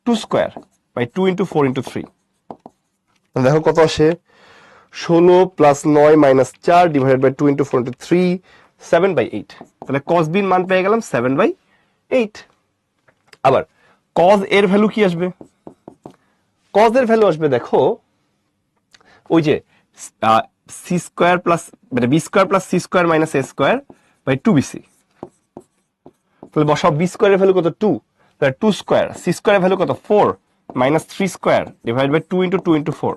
2 square by 2 into 4 into 3। দেখো কত আসে, 16 plus 9 minus 4 divided by 2 into 4 into 3, 7/8। তাহলে কস বির মান পেয়ে গেলাম 7/8। আবার কজ এর ভ্যালু কি আসবে, কজ এর ভ্যালু আসবে দেখো ওই যে সি স্কোয়ার প্লাস মানে B square plus C square minus A square by 2bc। তাহলে বসাও বি স্কোয়ারের ভ্যালু কত 2, তাহলে 2 স্কোয়ার, সি স্কোয়ারের ভ্যালু কত 4 minus 3 square divide by 2 into 2 into 4।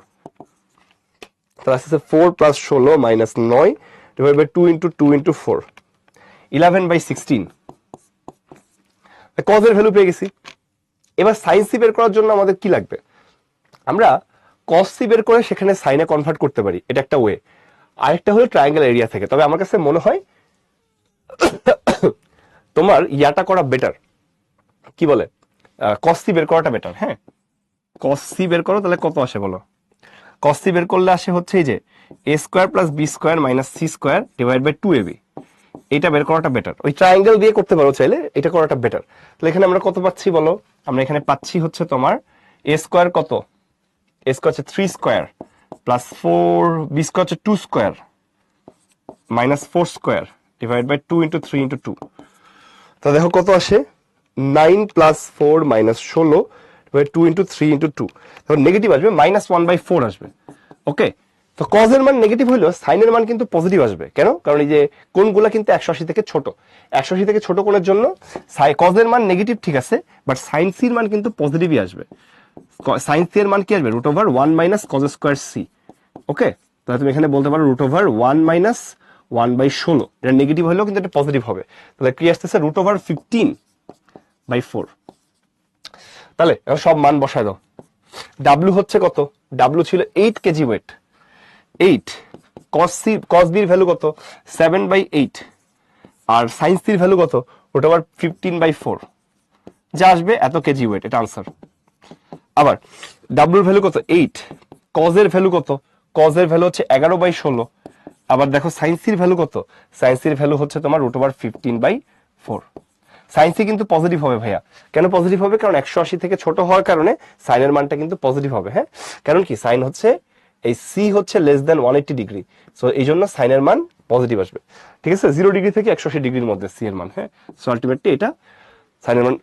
তাহলে আসছে 4 plus 16 minus 9 divide by 2 into 2 into 4, 11/16। Cos এর ভ্যালু পেয়ে গেছি। এবার সাইন সি বের করার জন্য আমাদের কি লাগবে, আমরা কস সি বের করে সেখানে সাইনে কনভার্ট করতে পারি, এটা একটা ওয়ে। আরেকটা হলো ট্রায়াঙ্গেল এরিয়া থেকে। তবে আমার কাছে মনে হয় তোমার ইয়াটা করা বেটার, কি বলে কস সি বের করাটা বেটার। হ্যাঁ, কস সি বের করো, তাহলে কত আসে বলো? কস সি বের করলে আসে হচ্ছে এই যে A square plus B square minus C square divide by 2ab। এটা বের করাটা বেটার, ওই ট্রায়াঙ্গেল দিয়ে করতে পারো চাইলে, এটা করাটা বেটার। তাহলে এখানে আমরা কত পাচ্ছি বলো? আমরা এখানে পাচ্ছি হচ্ছে তোমার এ স্কোয়ার কত, এ স্কোয়ার হচ্ছে 3 স্কোয়ার প্লাস 4, বি স্কোয়ার হচ্ছে 2 square minus 4 square divide by 2 into 3 into 2। তো দেখো কত আসে, 9 প্লাস 4 মাইনাস 16 2 ইন্টু 3 ইন্টু 2। তখন নেগেটিভ আসবে -1/4 আসবে। ওকে, তো কজ এর মান নেগেটিভ হইলেও সাইনের মান কিন্তু পজিটিভ আসবে। কেন? কারণ এই যে কোণগুলা কিন্তু 180 থেকে ছোট, 180 থেকে ছোট কোণের জন্য কজ এর মান নেগেটিভ ঠিক আছে, বাট সাইন সি এর মান কিন্তু পজিটিভই আসবে। সাইন সি এর মান কি আসবে? √1 মাইনাস কজ স্কোয়ার সি। ওকে, তাহলে তুমি এখানে বলতে পারো √1 মাইনাস 1/16। এটা নেগেটিভ হলেও কিন্তু এটা পজিটিভ হবে। তাহলে কি আসতেছে? √15/4। তাহলে এখন সব মান বসায় দাও। ডাব্লিউ হচ্ছে কত? ডাব্লিউ ছিল 8 কেজি ওয়েট, 8। কস বির ভ্যালু কত? 7/8। আর সাইন সির ভ্যালু কত? √15/4। যা আসবে এত কেজি ওয়েট, এটা আনসার। আবার ডাব্লিউর ভ্যালু কত? 8। কজের ভ্যালু কত? কজের ভ্যালু হচ্ছে 11/16। আবার দেখো সাইন সির ভ্যালু কত? সাইন সির ভ্যালু হচ্ছে তোমার √15/4। সাইন সি কিন্তু পজিটিভ হবে ভাইয়া। কেন পজিটিভ হবে? কারণ 180 থেকে ছোট হওয়ার কারণে সাইনের মানটা কিন্তু পজিটিভ হবে। হ্যাঁ, কারণ কি সাইন হচ্ছে এই সি হচ্ছে লেস দেন 180 ডিগ্রি, সো এই জন্য সাইনের মান পজিটিভ আসবে। ঠিক আছে, 0 ডিগ্রি থেকে 180 ডিগ্রির মধ্যে সি এর মান। হ্যাঁ, সো আলটিমেটলি এটা সাইনের মান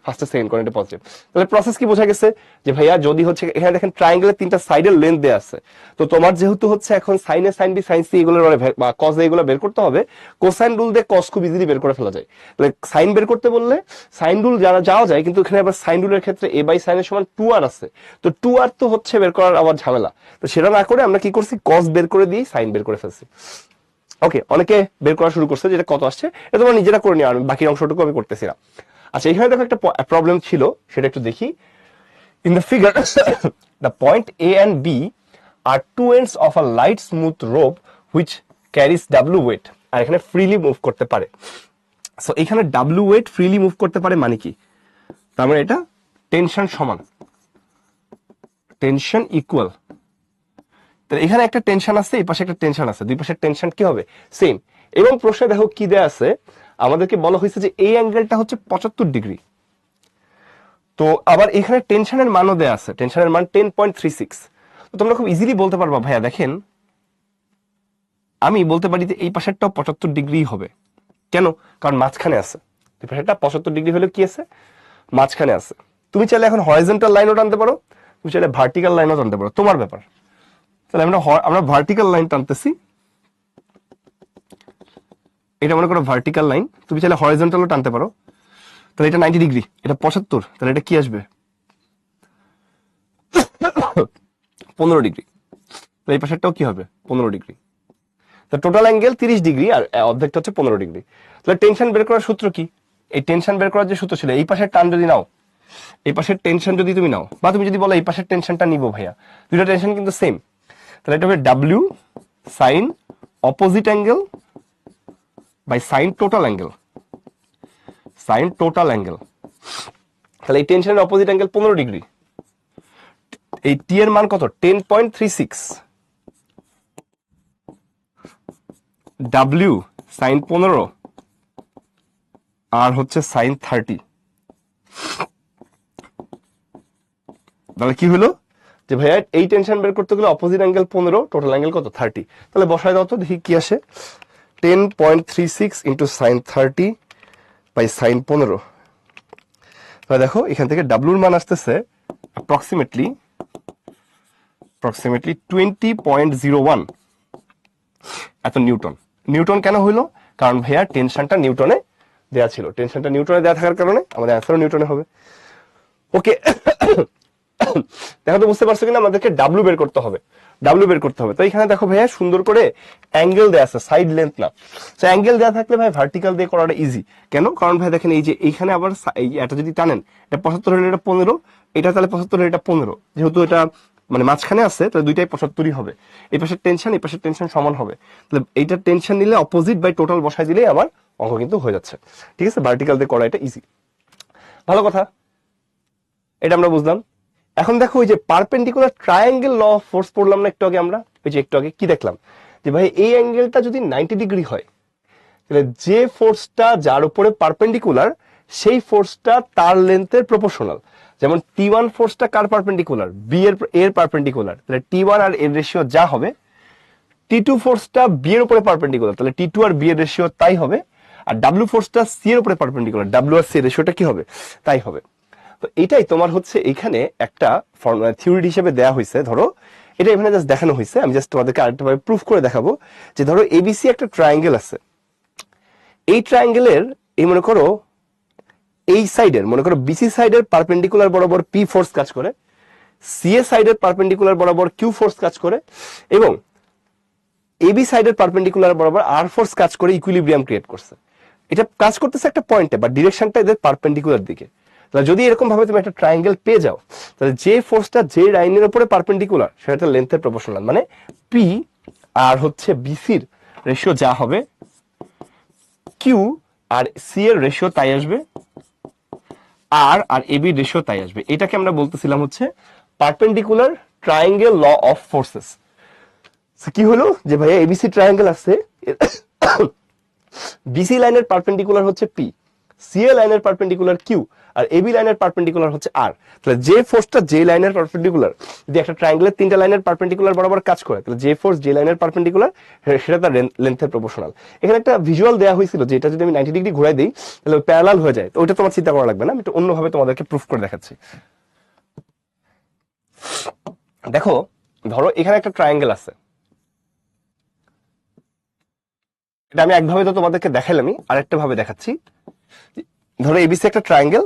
ফার্স্ট সেকেন্ড কোণ এটা পজিটিভ। তাহলে প্রসেস কি বোঝা গেছে যে ভাইয়া যদি হচ্ছে এখানে দেখেন ট্রায়াঙ্গেলের 3টা সাইডের লেন্থ দেয়া আছে, তো তোমার যেহেতু হচ্ছে এখন সাইন এ সাইন বি সাইন সি এগুলো বা কজ এগুলো বের করতে হবে, কোসাইন রুল দিয়ে কস খুব ইজিলি বের করে ফেলা যায়। তাহলে সাইন বের করতে বললে সাইন রুল যাওয়া যায়, কিন্তু এখানে আবার সাইন রুলের ক্ষেত্রে এ বাই সাইন এর সমান 2r আছে, তো 2r তো হচ্ছে বের করার আবার ঝামেলা। তো সেটা না করে আমরা কি করছি, কস বের করে দিয়ে সাইন বের করে ফেলছি। ওকে, অনেকে বের করা শুরু করছে, যেটা কত আসছে এটা তোমরা নিজেরা করে নিও, আমি বাকি অংশটুকু আমি করতেছি না। আচ্ছা, এখানে দেখো একটা প্রবলেম ছিল, সেটা একটু দেখি। In the figure the point A and B are two ends of a light smooth rope which carries W weight. আর এখানে ফ্রিলি মুভ করতে পারে। সো এখানে ডাব্লিউ ওয়েট ফ্রিলি মুভ করতে পারে মানে কি? তার মানে এটা টেনশন সমান, টেনশন ইকুয়াল। তাহলে এখানে একটা টেনশন আছে, এই পাশে একটা টেনশন আছে, দুই পাশের টেনশন কি হবে? সেম। এবং প্রশ্নে দেখো কি দেয়া আছে, আমাদেরকে বলা হয়েছে যে এই অ্যাঙ্গেলটা হচ্ছে 75 ডিগ্রি। তো আবার এখানে টেনশনের মানও দেয়া আছে, টেনশনের মান 10.36। তো তোমরা খুব ইজিলি বলতে পারবা ভাইয়া দেখেন, আমি বলতে পারি যে এই পাশেরটাও 75 ডিগ্রি হবে। কেন? কারণ মাঝখানে আছে। এই পাশেরটা 75 ডিগ্রি হলে কি আছে? মাঝখানে আছে। তুমি চাইলে এখন হরাইজন্টাল লাইনও টানতে পারো, তুমি চাইলে ভার্টিক্যাল লাইনও টানতে পারো, তোমার ব্যাপার। তাহলে আমরা ভার্টিক্যাল লাইন টানতেছি, এটা মনে করো ভার্টিক্যাল লাইন, তুমি চাইলে হরাইজন্টালও টানতে পারো। তাহলে এটা 90 ডিগ্রি, এটা 75, তাহলে এটা কি আসবে? 15 ডিগ্রি। তো এই পাশেরটাও কি হবে? 15 ডিগ্রি। তো টোটাল অ্যাঙ্গেল 30 ডিগ্রি আর অর্ধেকটা হচ্ছে 15 ডিগ্রি। তাহলে টেনশন বের করার সূত্র কি? এই টেনশন বের করার যে সূত্র ছিল, এই পাশের টান যদি নাও, এই পাশের টেনশন যদি তুমি নাও, বা তুমি যদি বলো এই পাশের টেনশনটা নিবো ভাইয়া, দুটো টেনশন কিন্তু সেম, তাহলে এটা হবে W sine opposite angle by sine total angle, sine total angle. তাহলে এই টেনশনের অপোজিট অ্যাঙ্গেল 15 ডিগ্রি। এই টি এর মান কত? 10.36। ডাব্লিউ সাইন 15 আর হচ্ছে সাইন 30। তাহলে কি হলো যে ভাইয়া এই টেনশন বের করতে গেলে অপোজিট অ্যাঙ্গেল 15, টোটাল অ্যাঙ্গেল কত? 30। তাহলে বসায় দাও তো, দেখি কি আসে। 10.36 ইন্টু সাইন 30 বাই সাইন 15। তাহলে দেখো এখান থেকে ডাব্লুর মান আসতেছে অ্যাপ্রক্সিমেটলি 20.01 এত নিউটন। নিউটন কেন হইলো? কারণ ভাইয়া টেনশনটা নিউটনে দেয়া ছিল, টেনশনটা নিউটনে দেওয়া থাকার কারণে আমাদের অ্যান্সারও নিউটনে হবে। ওকে, দেখো তো বুঝতে পারছো কিনা? আমাদেরকে ডাব্লু বের করতে হবে, ডাব্লু বের করতে হবে। তো এখানে দেখো ভাইয়া সুন্দর করে অ্যাঙ্গেল দেয়া আছে, সাইড লেন্থ না। তো অ্যাঙ্গেল দেওয়া থাকলে ভাই ভার্টিক্যাল দিয়ে করাটা ইজি। কেন? কারণ ভাই দেখেন এই যে এইখানে আবার এটা যদি টানেন, এটা 75 হলে এটা 15, এটা তাহলে 75 হলে এটা 15, যেহেতু এটা মানে মাঝখানে আছে, তাহলে দুইটাই 75ই হবে। এই পাশের টেনশন এই পাশের টেনশন সমান হবে, তাহলে এইটার টেনশন নিলে অপোজিট বাই টোটাল বসাই দিলেই আমার অঙ্ক কিন্তু হয়ে যাচ্ছে। ঠিক আছে, ভার্টিক্যাল দিয়ে করা এটা ইজি। ভালো কথা, এটা আমরা বুঝলাম। এখন দেখো ওই যে perpendicular triangle law of force পড়লাম না একটু আগে আমরা, ওই যে একটু আগে কি দেখলাম যে ভাই এই অ্যাঙ্গেলটা যদি 90 ডিগ্রি হয়, তাহলে যে ফোর্সটা যার উপরে পারপেন্ডিকুলার সেই ফোর্সটা তার লেন্থের প্রপোর্শনাল। যেমন T1 ফোর্সটা কার পারপেন্ডিকুলার, বি এর পারপেন্ডিকুলার, তাহলে T1 আর এর রেশিও যা হবে, T2 ফোর্সটা বি এর উপরে পারপেন্ডিকুলার, তাহলে T2 আর বি এর রেশিও তাই হবে। আর W ফোর্সটা সি এর উপরে পারপেন্ডিকুলার, W আর সি এর রেশিওটা কি হবে, তাই হবে। তো এটাই তোমার হচ্ছে এখানে একটা থিওরি হিসেবে দেয়া হয়েছে। ধরো এটা এখানে জাস্ট দেখানো হয়েছে, আমি জাস্ট তোমাদেরকে আরেকটা ভাবে প্রুফ করে দেখাবো যে ধরো এবিসি একটা ট্রায়াঙ্গেল আছে, এই ট্রায়াঙ্গেলের এই মনে করো এই সাইডের মনে করো বিসি সাইডের পারপেন্ডিকুলার বরাবর পি ফোর্স কাজ করে, সিএ সাইডের পারপেন্ডিকুলার বরাবর কিউ ফোর্স কাজ করে, এবং এবি সাইডের পারপেন্ডিকুলার বরাবর আর ফোর্স কাজ করে ইকুইলিব্রিয়াম ক্রিয়েট করছে। এটা কাজ করতেছে একটা পয়েন্টে, বা ডিরেকশনটা এদের পারপেন্ডিকুলার দিকে। তাহলে যদি এরকম ভাবে তুমি একটা ট্রায়াঙ্গেল পেয়ে যাও, তাহলে যে ফোর্সটা যে লাইনের উপরে পারপেন্ডিকুলার সেটা লেন্থের প্রপোর্শনাল, মানে পি আর হচ্ছে বিসির রেশিও যা হবে, কিউ আর সি এর রেশিও তাই আসবে, আর এবি রেশিও তাই আসবে। এটাকে আমরা বলতেছিলাম হচ্ছে perpendicular triangle law of forces. কি হলো যে ভাইয়া এবিসি ট্রায়াঙ্গেল আছে, বিসি লাইনের পারপেন্ডিকুলার হচ্ছে পি, সিএ লাইনের পারপেন্ডিকুলার কিউ, আর এবি লাইনের পারপেন্ডিকুলার হচ্ছে আর। তাহলে যে ফোর্সটা যে লাইনের পারপেন্ডিকুলার, যদি একটা ট্রায়াঙ্গেলের তিনটা লাইনের পারপেন্ডিকুলার বরাবর কাজ করে, তাহলে যে ফোর্স যে লাইনের পারপেন্ডিকুলার সেটা তার লেন্থের প্রপোর্শনাল। এখানে একটা ভিজুয়াল দেওয়া হয়েছিল যে এটা যদি আমি 90 ডিগ্রি ঘুরাই দিই তাহলে প্যারালাল হয়ে যায়, তো ওটা তোমার চিন্তা করা লাগবে না, আমি একটু অন্যভাবে তোমাদেরকে প্রুফ করে দেখাচ্ছি। দেখো ধরো এখানে একটা ট্রায়াঙ্গেল আছে, এটা আমি একভাবে তো তোমাদেরকে দেখালামই, আরেকটা ভাবে দেখাচ্ছি। ধরো এবিসি একটা ট্রায়াঙ্গেল,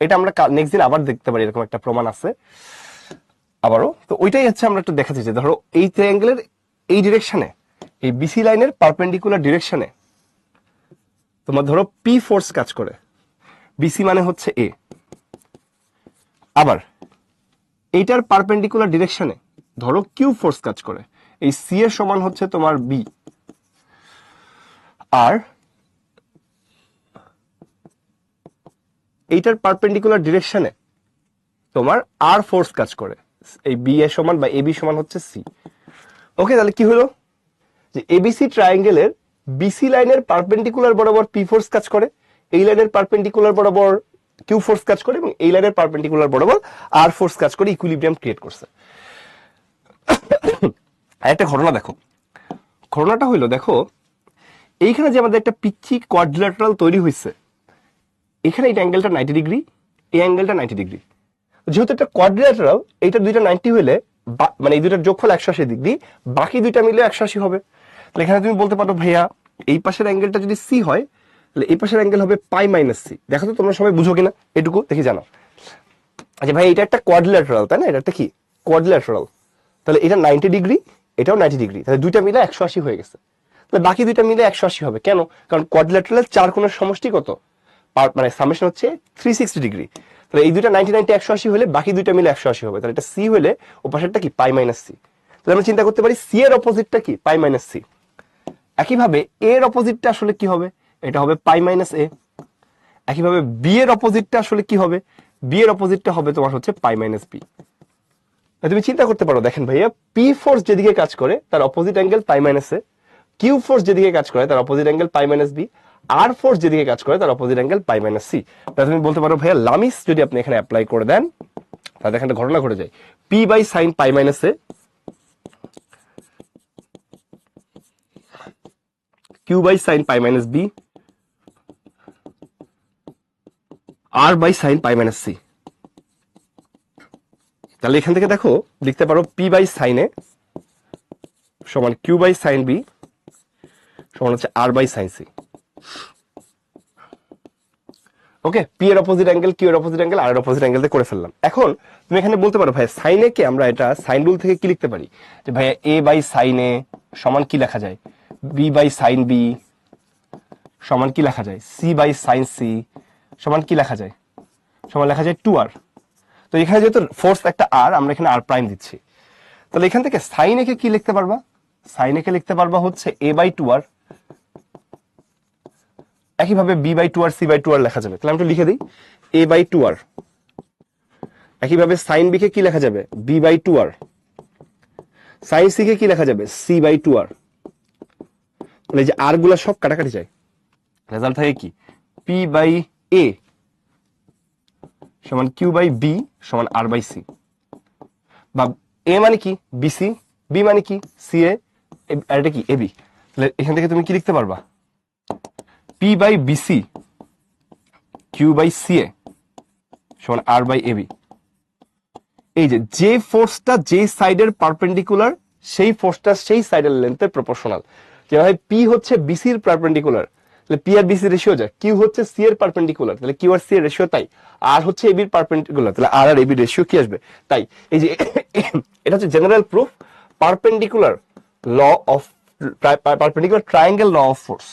এটা আমরা নেক্সট দিন আবার দেখতে পারি, এরকম একটা প্রমাণ আছে আবারও। তো ওইটাই হচ্ছে আমরা একটু দেখাচ্ছি যে ধরো এই ট্রায়াঙ্গেলের এই ডিরেকশনে, এই বিসি লাইনের পারপেন্ডিকুলার ডিরেকশনে তোমার ধরো পি ফোর্স কাজ করে, বিসি মানে হচ্ছে এ, আবার এইটার পারপেন্ডিকুলার ডিরেকশনে ধরো কিউ ফোর্স কাজ করে, এই সি এর সমান হচ্ছে তোমার বি, আর এইটার পারপেন্ডিকুলার ডিরেকশনে তোমার আর ফোর্স কাজ করে, এই বি এর সমান বা এবি সমান হচ্ছে সি। ওকে, তাহলে কি হলো যে এবিসি ট্রায়াঙ্গেলের বিসি লাইনের পারপেন্ডিকুলার বরাবর পি ফোর্স কাজ করে, এই লাইনের পারপেন্ডিকুলার বরাবর কিউ ফোর্স কাজ করে, এবং এই লাইনের পারপেন্ডিকুলার বরাবর আর ফোর্স কাজ করে ইকুইলিব্রিয়াম ক্রিয়েট করছে। একটা ঘটনা দেখো, ঘটনাটা হইলো দেখো এইখানে যে আমাদের একটা পিচ্ছি কোয়াড্রিল্যাটারাল তৈরি হয়েছে, এখানে এই অ্যাঙ্গেলটা 90 ডিগ্রি, এই অ্যাঙ্গেলটা 90 ডিগ্রি। যেহেতু একটা কোয়াড্রিল্যাটারাল, এইটা দুইটা 90 হইলে মানে এই দুইটার যোগফল 180 ডিগ্রি, বাকি দুইটা মিলে 180 হবে। তাহলে এখানে তুমি বলতে পারো ভাইয়া এই পাশের অ্যাঙ্গেলটা যদি সি হয়, তাহলে এই পাশের অ্যাঙ্গেল হবে পাই মাইনাস সি। দেখো তো তোমরা সবাই বুঝো কিনা এটুকু দেখি জানো। আচ্ছা ভাই এটা একটা কোয়াড্রিল্যাটারাল, তাই না, এটা একটা কি কোয়াড্রিল্যাটারাল, তাহলে এটা 90 ডিগ্রি, এটাও 90 ডিগ্রি, তাহলে দুইটা মিলে 180 হয়ে গেছে। তাহলে বাকি দুইটা মিলে 180 হবে কেন, কারণ কোয়াড্রিল্যাটারালের চার কোণের সমষ্টি কত, মানে সামেশন হচ্ছে 360 ডিগ্রি। তাহলে এই দুইটা 90 90 180 হলে বাকি দুইটা মিলে 180 হবে, তাহলে এটা সি হলে ও পাশেরটা কি পাই মাইনাস সি। তাহলে আমরা চিন্তা করতে পারি সি এর অপোজিটটা কি পাই মাইনাস সি। একইভাবে এ এর অপোজিটটা আসলে কি হবে, এটা হবে পাই মাইনাস এ। একইভাবে বি এর অপোজিটটা আসলে কি হবে, বি এর অপোজিটটা হবে তোমার হচ্ছে পাই মাইনাস বি। তুমি চিন্তা করতে পারো, দেখেন ভাইয়া পি ফোর্স যেদিকে কাজ করে তার opposite angle pi minus A, Q force যেদিকে কাজ করে তার অপোজিট অ্যাঙ্গেল পাই মাইনাস বি, আর ফোর্স যেদিকে কাজ করে তার অপোজিট অ্যাঙ্গেল পাই মাইনাস সি। তাহলে তুমি বলতে পারো ভাইয়া লামিস যদি আপনি এখানে অ্যাপ্লাই করে দেন, তাহলে এখানে ঘটনা ঘটে যায় P by sine pi minus A, Q by sine pi minus B, R by sine pi minus C. তাহলে এখান থেকে দেখো লিখতে পারো পি বাই সাইন এ সমান কিউ বাই সাইন বি সমান হচ্ছে R by sine C. Okay, P এর অপোজিট অ্যাঙ্গেল, কিউ এর অপোজিট অ্যাঙ্গেল, আর এর অপোজিট অ্যাঙ্গেল দিয়ে করে ফেললাম। এখন তুমি এখানে বলতে পারো ভাই সাইন এ কে আমরা এটা সাইন রুল থেকে কি লিখতে পারি, যে ভাইয়া এ বাই সাইন এ সমান কি লেখা যায়, বি বাই সাইন বি সমান কি লেখা যায়, সি বাই সাইন সি সমান কি লেখা যায়, সমান লেখা যায় 2r। তো এখানে যেহেতু ফোর্স একটা আর, আমরা এখানে আর প্রাইম দিচ্ছি, তাহলে এখান থেকে সাইন এ কে কি লিখতে পারবা, সাইন এ কে লিখতে পারবা হচ্ছে a/2r, একইভাবে b/2r c/2r লেখা যাবে। তাহলে আমি একটু লিখে দিই a/2r, একইভাবে সাইন বি কে কি লেখা যাবে b/2r, সাইন সি কে কি লেখা যাবে c/2r। তাহলে এই যে আর গুলা সব কাটাকাটি যায়, রেজাল্ট থাকে কি p/a সমান q/b সমান r/c, বা a মানে কি bc, b মানে কি ca, আর এটা কি ab। তাহলে এখান থেকে তুমি কি লিখতে পারবা p/bc q/ca সমান r/ab। এই যে ফোর্সটা যে সাইডের পারপেন্ডিকুলার সেই ফোর্সটা সেই সাইডের লেন্থের প্রপোর্শনাল। যেভাবে পি হচ্ছে বিসির পারপেন্ডিকুলার, তাহলে পি আর বিসি রেশিও যায়, কিউ হচ্ছে সি এর পারপেন্ডিকুলার, তাহলে কিউ আর সি এর রেশিও তাই, আর হচ্ছে এবির পারপেন্ডিকুলার, তাহলে আর আর এবি রেশিও কি আসবে তাই। এই যে এটা হচ্ছে general proof perpendicular law of perpendicular triangle law of force,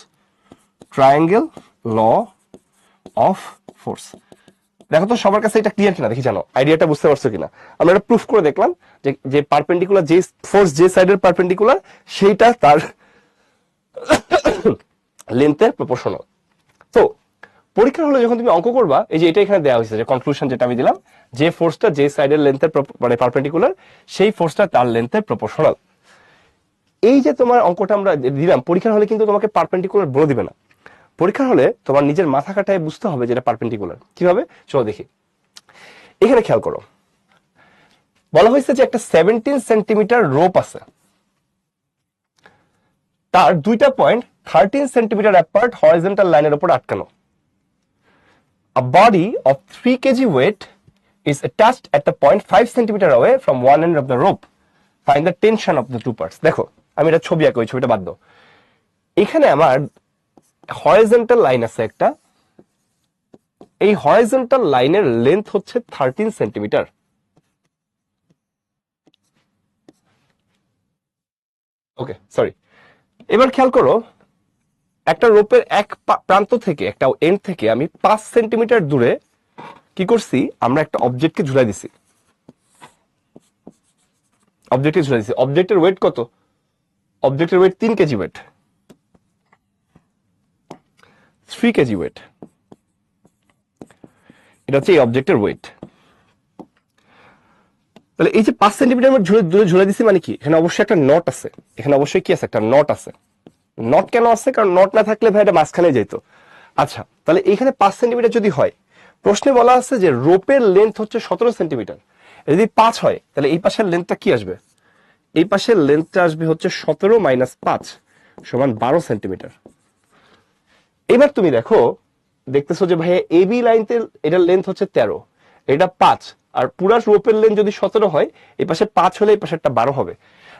triangle law of force. দেখো তো সবার কাছে এটা ক্লিয়ার কিনা দেখি, জানো আইডিয়াটা বুঝতে পারছো কিনা। আমরা এটা প্রুফ করে দেখলাম যে যে পারপেন্ডিকুলার যে ফোর্স যে সাইডের পারপেন্ডিকুলার সেইটা তার লেন্থের প্রপোর্শনাল। তো পরীক্ষার হলে যখন তুমি অঙ্ক করবা, এই যে এটা এখানে দেওয়া হয়েছে যে কনক্লুশন যেটা আমি দিলাম, যে ফোর্সটা যে সাইডের লেন্থের মানে পারপেন্ডিকুলার সেই ফোর্সটা তার লেন্থের প্রপোর্শনাল। এই যে তোমার অঙ্কটা আমরা দিলাম, পরীক্ষার হলে কিন্তু তোমাকে পারপেন্ডিকুলার বলে দিবে না, পরীক্ষার হলে তোমার নিজের মাথা কাটায় বুঝতে হবে যেটা পারপেন্ডিকুলার কিভাবে। চলো দেখি, এখানে খেয়াল করো, বলা হয়েছে যে একটা 17 সেন্টিমিটার রোপ আছে, তার দুইটা পয়েন্ট 13 সেন্টিমিটার অ্যাপার্ট হরিজন্টাল লাইনের উপর আটকানো। A body of 3 kg weight is attached at the point 5 centimeter away from one end of the rope. Find the tension of the two parts. দেখো আমি এটা ছবি আঁকি, ওই ছবিটা বাদ দাও। এখানে আমার হরিজন্টাল লাইন আছে একটা, এই হরিজন্টাল লাইনের লেন্থ হচ্ছে 13 সেন্টিমিটার। ওকে সরি, এবার খেয়াল করো, একটা রোপের এক প্রান্ত থেকে একটা এন্ড থেকে আমি 5 সেন্টিমিটার দূরে কি করছি, আমরা একটা অবজেক্টকে ঝুলাই দিছি, অবজেক্টের ওয়েট কত, অবজেক্টের weight 3 KG weight, 3 KG weight, এটা হচ্ছে এই অবজেক্টের ওয়েট। তাহলে এই যে 5 সেন্টিমিটার দূরে ঝুলাই দিছি মানে কি, এখানে অবশ্যই একটা নট আছে, এখানে অবশ্যই কি আছে একটা নট আছে। নট কেন আছে, কারণ নট না থাকলে ভাই এটা মাঝখানে যেত। আচ্ছা তাহলে এখানে 5 সেন্টিমিটার যদি হয়, প্রশ্নে বলা আছে যে রোপের লেন্থ হচ্ছে 17 সেন্টিমিটার, যদি 5 হয় তাহলে এই পাশের লেন্থটা কি আসবে, এই পাশের লেন্থটা আসবে হচ্ছে 17 মাইনাস 5 সমান 12 সেন্টিমিটার। এবার তুমি দেখো, দেখতেছো যে ভাইয়া এবি লাইনতে এটার লেন্থ হচ্ছে 13, এটা 5, আর পুরা রোপের লেন্থ যদি 17 হয়, এই পাশে 5 হলে এই পাশেরটা 12 হবে।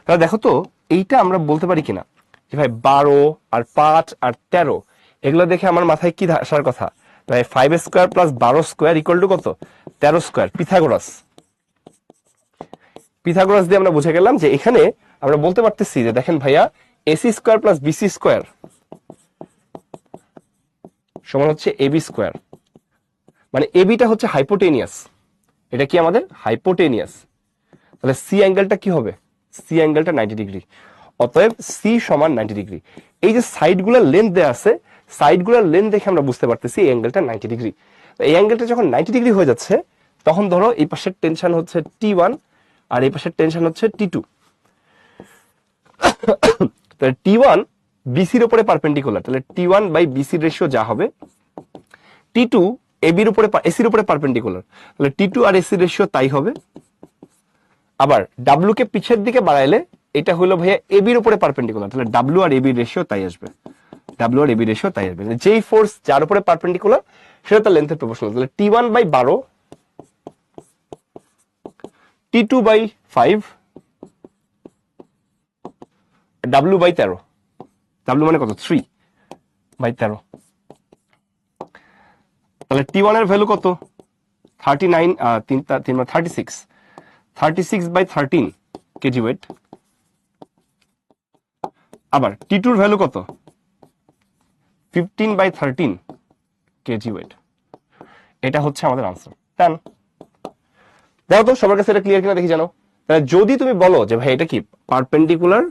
তাহলে দেখো তো এইটা আমরা বলতে পারি কিনা যে ভাই 12 আর 5 আর 13, এগুলো দেখে আমার মাথায় কি আসার কথা, ভাই 5 square plus 12 square equal to কত 13 স্কোয়ার, পিথাগোরাস। পিথাগোরাস দিয়ে আমরা বুঝে গেলাম যে এখানে আমরা বলতে পারতেছি যে দেখেন ভাইয়া AC square plus BC square সমান হচ্ছে এবি স্কোয়ার, মানে এবিটা হচ্ছে হাইপোটেনিয়াস, এটা কি আমাদের হাইপোটেনিয়াস। তাহলে সি অ্যাঙ্গেলটা কি হবে, সি অ্যাঙ্গেলটা 90 ডিগ্রি, অতএব সি সমান 90 ডিগ্রি। এই যে সাইডগুলোর লেন্থ দেয়া আছে, সাইডগুলোর লেন্থ দেখে আমরা বুঝতে পারতেছি এই অ্যাঙ্গেলটা 90 ডিগ্রি। এই অ্যাঙ্গেলটা যখন 90 ডিগ্রি হয়ে যাচ্ছে, তখন ধরো এই পাশের টেনশন হচ্ছে T1 আর এই পাশের টেনশন হচ্ছে T2। তাহলে T1 বিসির উপরে পারপেন্ডিকুলার, তাহলে T1 বাই বিসির রেশিও যা হবে, T2 এবির উপরে এসির উপরে পারপেন্ডিকুলার, তাহলে T2 আর এসির রেশিও তাই হবে। আবার ডাব্লু কে পিছের দিকে বাড়াইলে এটা হলো ভাইয়া এবির উপরে পারপেন্ডিকুলার, তাহলে ডাব্লু আর এবির রেশিও তাই আসবে, ডাব্লু আর এবির রেশিও তাই আসবে। যেই ফোর্স যার উপরে পারপেন্ডিকুলার সেটা তার লেন্থের প্রপোর্শনাল। তাহলে T1 by 12, T2 by 5, W by 13, W মানে কত 3 বাই 13। তাহলে T1 এর ভ্যালু কত 39, 36, 36 বাই 13 কেজি ওয়েট। আবার T2 এর ভ্যালু কত 15 বাই 13 কেজি ওয়েট। এটা হচ্ছে আমাদের আনসার। দেখো তো সবার কাছে এটা ক্লিয়ার কিনা দেখি, জানো যদি তুমি বলো যে ভাই এটা কি perpendicular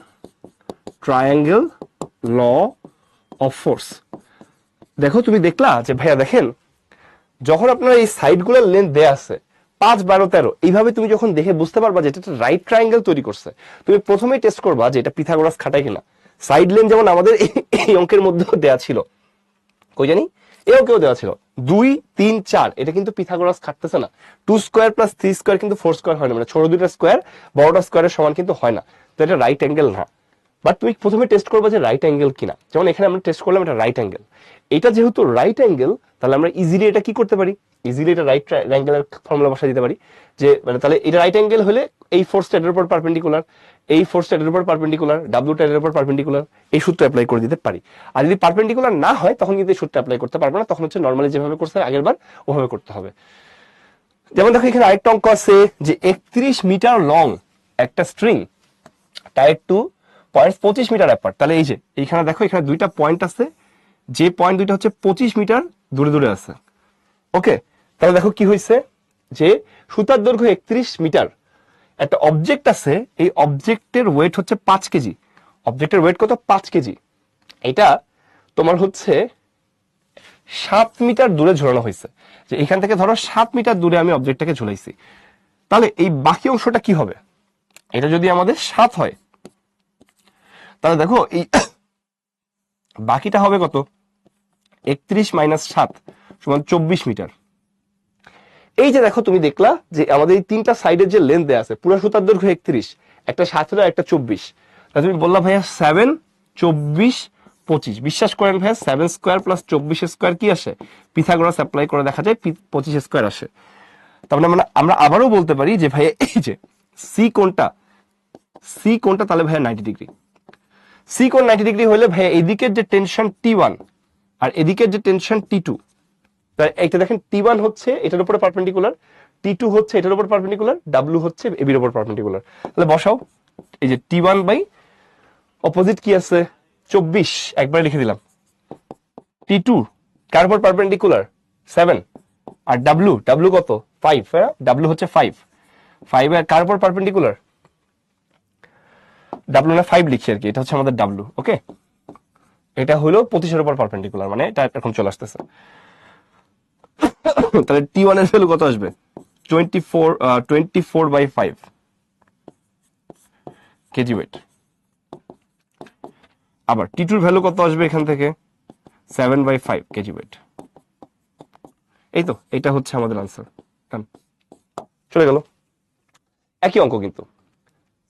triangle law of force, দেখো তুমি দেখলা যে ভাইয়া দেখেন যখন আপনার এই সাইড গুলোর লেন্থ দেয়া আছে 5, 12, 13, এইভাবে তুমি যখন দেখে বুঝতে পারবা যে এটা একটা রাইট ট্রায়াঙ্গেল তৈরি করছে, তুমি প্রথমেই টেস্ট করবা যে এটা পিথাগোরাস খাটায় কিনা। সাইড লেন্থ যেমন আমাদের এই অঙ্কের মধ্যেও দেয়া ছিল, কই জানি এই অঙ্কেও দেওয়া ছিল 2, 3, 4, এটা কিন্তু পিথাগোরাস খাটতেছে না। 2 স্কোয়ার প্লাস 3 স্কোয়ার কিন্তু 4 স্কোয়ার হয় না, মানে ছোট দুইটা স্কোয়ার বড়টা স্কোয়ারের সমান কিন্তু হয় না, তো এটা রাইট অ্যাঙ্গেল না। বাট তুমি প্রথমে টেস্ট করবা যে রাইট অ্যাঙ্গেল কিনা, যেমন এখানে আমরা টেস্ট করলাম এটা রাইট অ্যাঙ্গেল। এটা যেহেতু রাইট অ্যাঙ্গেল, তাহলে আমরা ইজিলি এটা কি করতে পারি, ইজিলি এটা রাইট অ্যাঙ্গেলের ফর্মুলা বসা দিতে পারি যে মানে তাহলে এটা রাইট অ্যাঙ্গেল হলে এই ফোর্সটা এটার উপর পারপেন্ডিকুলার, এই ফোর্সটা এটার উপর পারপেন্ডিকুলার, ডাব্লিউটা এটার উপর পারপেন্ডিকুলার, এই সূত্র অ্যাপ্লাই করে দিতে পারি। আর যদি পারপেন্ডিকুলার না হয় তখন কিন্তু এই সূত্র অ্যাপ্লাই করতে পারবে না, তখন হচ্ছে নর্মালি যেভাবে করছে আগের বার ওভাবে করতে হবে। যেমন দেখো এখানে আরেকটা অঙ্ক আছে যে 31 মিটার লং একটা string tied to point 25 metre apart. তাহলে এই যে এইখানে দেখো এখানে দুইটা পয়েন্ট আছে, যে পয়েন্ট দুইটা হচ্ছে 25 মিটার দূরে দূরে আছে। ওকে, তাহলে দেখো কি হয়েছে যে সুতার দৈর্ঘ্য 31 মিটার, একটা অবজেক্ট আছে, এই অবজেক্টের ওয়েট হচ্ছে 5 কেজি। অবজেক্টের ওয়েট কত? 5 কেজি। এটা তোমার হচ্ছে 7 মিটার দূরে ঝোলানো হয়েছে, যে এখান থেকে ধরো 7 মিটার দূরে আমি অবজেক্টটাকে ঝুলাইছি। তাহলে এই বাকি অংশটা কি হবে? এটা যদি আমাদের 7 হয়, তাহলে দেখো এই বাকিটা হবে কত? 31 মাইনাস 7 সমান 24 মিটার। এই যে দেখো তুমি দেখলা যে আমাদের এই তিনটা সাইডের যে লেন্থ দেয়া আছে, পুরো সুতার দৈর্ঘ্য 31, একটা 17 একটা 24। তাহলে তুমি বললা ভাইয়া 7, 24, 25। বিশ্বাস করেন ভাইয়া 7 স্কোয়ার প্লাস 24 স্কোয়ার কি আসে? পিথাগোরাস অ্যাপ্লাই করে দেখা যায় 25 স্কোয়ার আসে। তার মানে আমরা আবারও বলতে পারি যে ভাইয়া এই যে সি কোণটা, সি কোণটা তাহলে ভাইয়া 90 ডিগ্রি। সি কোণ 90 ডিগ্রি হলে ভাইয়া এদিকের যে টেনশন T1 আর এদিকের যে টেনশন T2, এইটা দেখেন T1 হচ্ছে এটার উপরে পারপেন্ডিকুলার, T2 হচ্ছে এটার উপর পারপেন্ডিকুলার, W হচ্ছে এবির উপর পারপেন্ডিকুলার। তাহলে বসাও, এই যে T1 বাই অপোজিট কি আছে 24, একবারে লিখে দিলাম। T2 কার উপর পারপেন্ডিকুলার 7, আর W কত 5, হ্যাঁ W হচ্ছে 5 এর কার উপর পারপেন্ডিকুলার W না 5 লিখছি আর কি, এটা হচ্ছে আমাদের W। ওকে, এটা হলো 25 এর উপর পারপেন্ডিকুলার, মানে এটা এখন চলে আসতেছে। তাহলে T1 এর ভ্যালু কত আসবে? 24/5 কেজি ওয়েট। আবার T2 এর ভ্যালু কত আসবে এখান থেকে? 7/5 কেজি ওয়েট। এই তো, এটা হচ্ছে আমাদের আনসার। চলে গেল, একই অঙ্ক কিন্তু।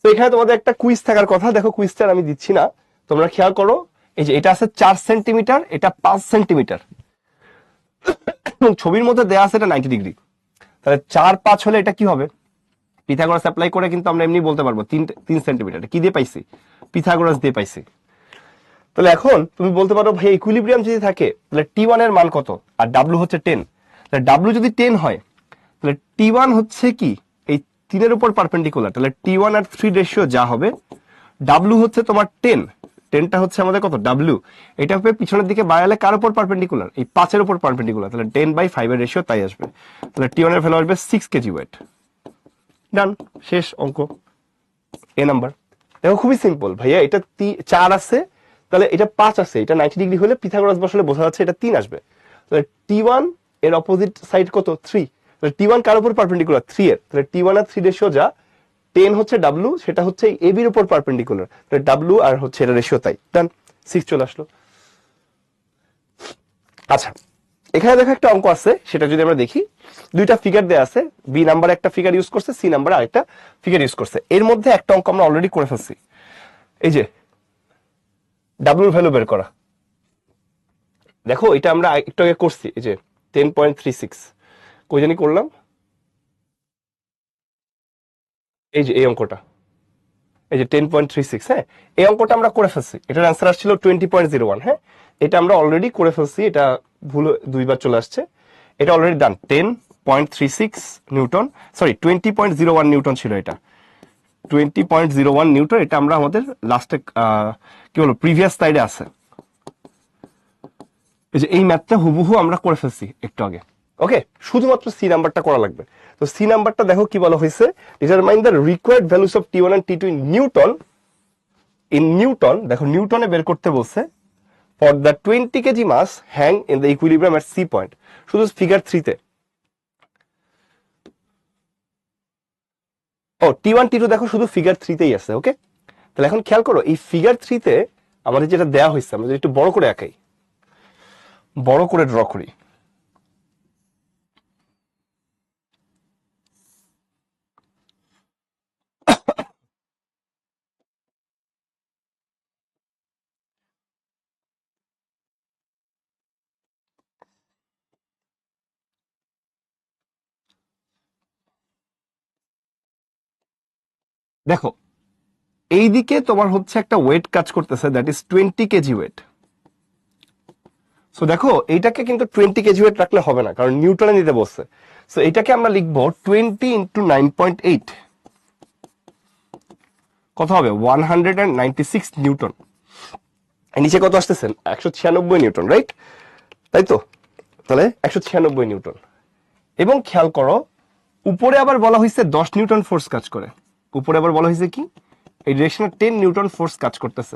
তো এখানে তোমাদের একটা কুইজ থাকার কথা, দেখো কুইজটা আমি দিচ্ছি না, তোমরা খেয়াল করো। এই যে এটা আছে 4 সেন্টিমিটার, এটা 5 সেন্টিমিটার, এবং ছবির মধ্যে দেয়া আছে এটা 90 ডিগ্রি। তাহলে 4, 5 হলে এটা কি হবে? পিথাগোরাস অ্যাপ্লাই করে কিন্তু আমরা এমনি বলতে পারবো 3 সেন্টিমিটার। কি দিয়ে পাইছি? পিথাগোরাস দিয়ে পাইছি। তাহলে এখন তুমি বলতে পারো ভাই ইকুইলিব্রিয়াম যদি থাকে তাহলে T1 এর মান কত? আর W হচ্ছে 10। তাহলে W যদি 10 হয় তাহলে T1 হচ্ছে কি এই 3 এর উপর পারপেন্ডিকুলার, তাহলে T1 আর 3 রেশিও যা হবে, W হচ্ছে তোমার 10টা হচ্ছে আমাদের কত? W। এটা হবে পিছনের দিকে বাড়ালে কার উপর পারপেন্ডিকুলার? এই 5 এর উপর পারপেন্ডিকুলার, তাহলে 10/5 এর রেশিও তাই আসবে। তাহলে T1 এর ভ্যালু আসবে 6 কেজি ওয়েট। ডান, শেষ অঙ্ক, এ নাম্বার। দেখো খুবই সিম্পল ভাইয়া, এটা 4 আছে, তাহলে এটা 5 আছে, এটা 90 ডিগ্রি হলে পিথাগোরাস বসালে বোঝা যাচ্ছে এটা 3 আসবে। তাহলে T1 এর অপোজিট সাইড কত? 3। তাহলে T1 কার উপর পারপেন্ডিকুলার? 3 এর। তাহলে T1 আর 3 রেশিও যা, 10 হচ্ছে W, সেটা হচ্ছে AB এর উপর পারপেন্ডিকুলার, তাহলে W আর হচ্ছে এটা রেশিও তাই। ডান, 6 চলে আসলো। আচ্ছা, এখানে দেখো একটা অঙ্ক আছে, সেটা যদি আমরা দেখি, দুইটা ফিগার দেয়া আছে, বি নাম্বার একটা ফিগার ইউজ করছে, সি নাম্বার আরেকটা ফিগার ইউজ করছে। এর মধ্যে একটা অঙ্ক আমরা অলরেডি করে ফেলছি, এই যে ডাব্লিউর ভ্যালু বের করা। দেখো এটা আমরা একটু আগে করছি, এই যে 10.36 কই জানি করলাম, এই যে এই অঙ্কটা, এই যে 10.36। হ্যাঁ, এই অঙ্কটা আমরা করে ফেলছি, এটার অ্যান্সার আসছিল 20.01। হ্যাঁ, এটা আমরা অলরেডি করে ফেলছি, এটা ভুল দুইবার চলে আসছে, এটা already done. 10.36 Newton, sorry 20.01 Newton ছিল এটা, 20.01 নিউটন। এটা আমরা আমাদের লাস্টে কি বলবো প্রিভিয়াস স্লাইডে আছে, এই যে এই ম্যাথটা হুবহু আমরা করে ফেলছি একটু আগে। ওকে, শুধুমাত্র সি নাম্বারটা করা লাগবে। তো সি নাম্বারটা দেখো কি বলা হয়েছে, determine the required values of T one and T two in newton. In newton দেখো নিউটনে বের করতে বলছে, for the 20 KG mass hang in the equilibrium at C point, শুধু ফিগার 3 তে। ও টি ওয়ান টি টু দেখো শুধু ফিগার 3 তেই আছে। ওকে, তাহলে এখন খেয়াল করো এই ফিগার 3 তে আমাদের যেটা দেয়া হয়েছে, আমরা যদি একটু বড় করে আঁকাই, বড় করে ড্র করি, দেখো এইদিকে তোমার হচ্ছে একটা ওয়েট কাজ করতেছে, that is 20 KG weight. So দেখো এইটাকে কিন্তু 20 কেজি ওয়েট রাখলে হবে না, কারণ নিউটনে নিতে বলছে। সো এটাকে আমরা লিখবো 20 ইন্টু 9.8, কত হবে 196 নিউটন। নিচে কত আসতেছে 196 নিউটন, রাইট? তাই তো, তাহলে 196 নিউটন। এবং খেয়াল করো উপরে আবার বলা হয়েছে 10 নিউটন ফোর্স কাজ করে। উপরে আবার বলা হয়েছে কি, এই ডিরেকশনে 10 নিউটন ফোর্স কাজ করতেছে।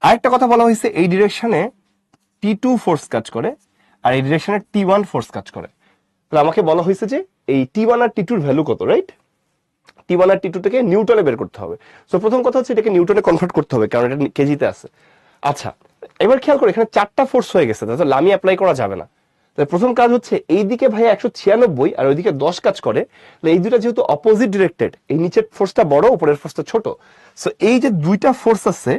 আরেকটা কথা বলা হয়েছে, এই ডিরেকশনে T2 ফোর্স কাজ করে, আর এই ডিরেকশনে T1 ফোর্স কাজ করে। তাহলে আমাকে বলা হয়েছে যে এই T1 আর T2 এর ভ্যালু কত, রাইট? T1 আর T2 থেকে নিউটনে বের করতে হবে। সো প্রথম কথা হচ্ছে এটাকে নিউটনে কনভার্ট করতে হবে, কারণ এটা কেজিতে আছে। আচ্ছা, এবার খেয়াল করো এখানে 4টা ফোর্স হয়ে গেছে, তাহলে লামি অ্যাপ্লাই করা যাবে না। তাহলে প্রথম কাজ হচ্ছে এইদিকে ভাই 196 আর ওইদিকে 10 কাজ করে, তাহলে এই দুইটা যেহেতু অপোজিট ডিরেক্টেড, এই নিচের ফোর্সটা বড়, উপরের ফোর্সটা ছোট। সো এই যে দুইটা ফোর্স আছে,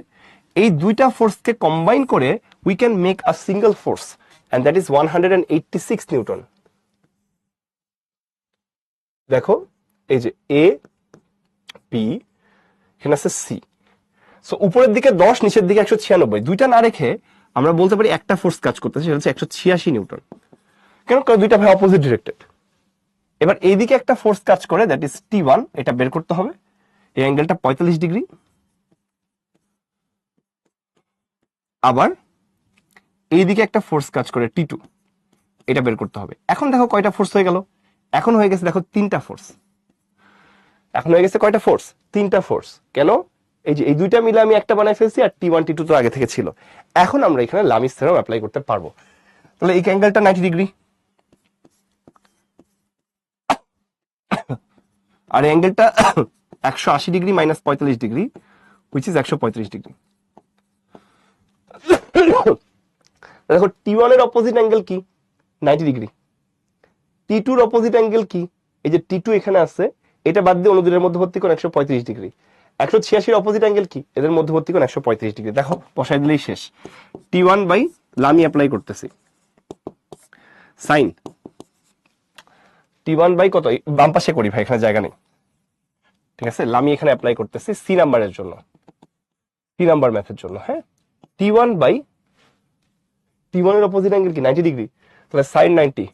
এই দুইটা ফোর্সকে কম্বাইন করে we can make a single force, and that is 186 newton. দেখো এই যে এ পি, এখানে আছে সি। সো উপরের দিকে 10, নিচের দিকে 196, দুইটা না রেখে আমরা বলতে পারি একটা ফোর্স কাজ করতেছে, সেটা হচ্ছে 186 নিউটন। কেন? কারণ দুইটা ভাই অপোজিট ডিরেক্টেড। এবার এইদিকে একটা ফোর্স কাজ করে, দ্যাট ইজ T1, এটা বের করতে হবে। এই অ্যাঙ্গেলটা 45 ডিগ্রি। আবার এইদিকে একটা ফোর্স কাজ করে T2, এটা বের করতে হবে। এখন দেখো কয়টা ফোর্স হয়ে গেল, এখন হয়ে গেছে দেখো 3টা ফোর্স। এখন হয়ে গেছে কয়টা ফোর্স? 3টা ফোর্স। কেন? এই যে এই দুইটা মিলে আমি একটা বানাই ফেলছি, আর T1 T2 তো আগে থেকে ছিল। এখন আমরা এখানে লামিস থিওরেম অ্যাপ্লাই করতে পারবো। তাহলে এই অ্যাঙ্গেলটা 90 ডিগ্রি, আর অ্যাঙ্গেলটা 180 degree minus 45 degree, which is 135 degree. দেখো T1 এর অপোজিট অ্যাঙ্গেল কি? 90 ডিগ্রি। T2 এর অপোজিট অ্যাঙ্গেল কি? এই যে T2 এখানে আছে, এটা বাদ দিয়ে অনুদিনের মধ্যবর্তী কোণ 135 ডিগ্রি। 186 এর অপোজিট অ্যাঙ্গেল কি? এদের মধ্যবর্তী কোণ 135 ডিগ্রি। দেখো বসাই দিলেই শেষ। T1 বাই লামি অ্যাপ্লাই করতেছি, সাইন T1 বাই কত, বাম পাশে করি ভাই, এখানে জায়গা নেই। ঠিক আছে, লামি এখানে অ্যাপ্লাই করতেছি সি নাম্বারের জন্য, সি নাম্বার ম্যাথের জন্য। হ্যাঁ, T1 বাই T1 এর অপোজিট অ্যাঙ্গেল কি? 90 ডিগ্রি। তাহলে sine 90।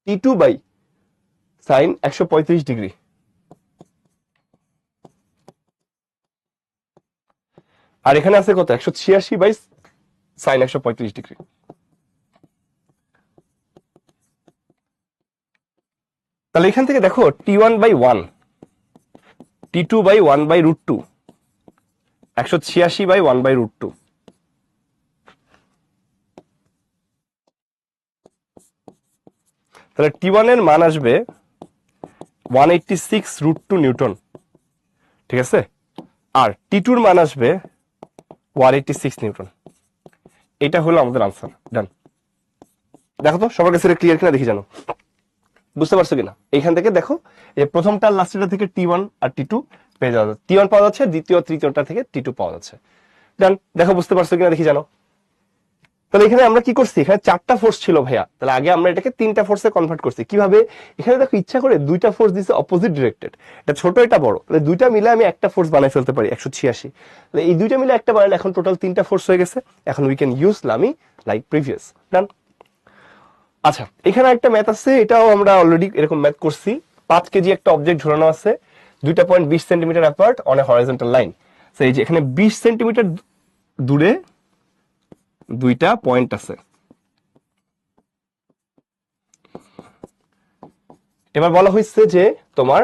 T2 by sine 135 degree. আর এখানে আছে কত? 186 বাই সাইন 135 ডিগ্রি। তাহলে এখান থেকে দেখো T1 by 1, T2 by 1 by root 2, 186 by 1 by root 2। তাহলে T1 এর মান আসবে 186 রুট 2 নিউটন। ঠিক আছে, আর T2 এর মান আসবে 186 নিউটন। এটা হলো আমাদের আনসার। ডান। দেখো তো সবার কাছে ক্লিয়ার কিনা দেখি, জানো বুঝতে পারছো কিনা? এইখান থেকে দেখো এই প্রথমটা লাস্টেরটা থেকে T1 আর T2 পেয়ে যাওয়া যাচ্ছে, T1 পাওয়া যাচ্ছে, দ্বিতীয় তৃতীয়টা থেকে T2 পাওয়া যাচ্ছে। ডান। দেখো বুঝতে পারছো কিনা দেখি, জানো। তাহলে এখানে আমরা কি করছি, এখানে 4টা ফোর্স ছিল ভাইয়া, তাহলে আগে আমরা এটাকে 3টা ফোর্সে কনভার্ট করছি। কিভাবে? এখানে দেখো ইচ্ছা করে দুইটা ফোর্স দিছে অপোজিট ডিরেক্টেড, এটা ছোট এটা বড়, তাহলে দুইটা মিলে আমি একটা ফোর্স বানাই ফেলতে পারি 186। তাহলে এই দুইটা মিলে একটা বানালে এখন টোটাল 3টা ফোর্স হয়ে গেছে। এখন we can use Lami like previous. Done. আচ্ছা, এখানে একটা ম্যাথ আছে, এটাও আমরা অলরেডি এরকম ম্যাথ করছি। 5 কেজি একটা অবজেক্ট ঝোলানো আছে 2.20 centimetre apart on a horizontal line. এই যে এখানে 20 সেন্টিমিটার দূরে দুইটা পয়েন্ট আছে। এবার বলা হয়েছে যে তোমার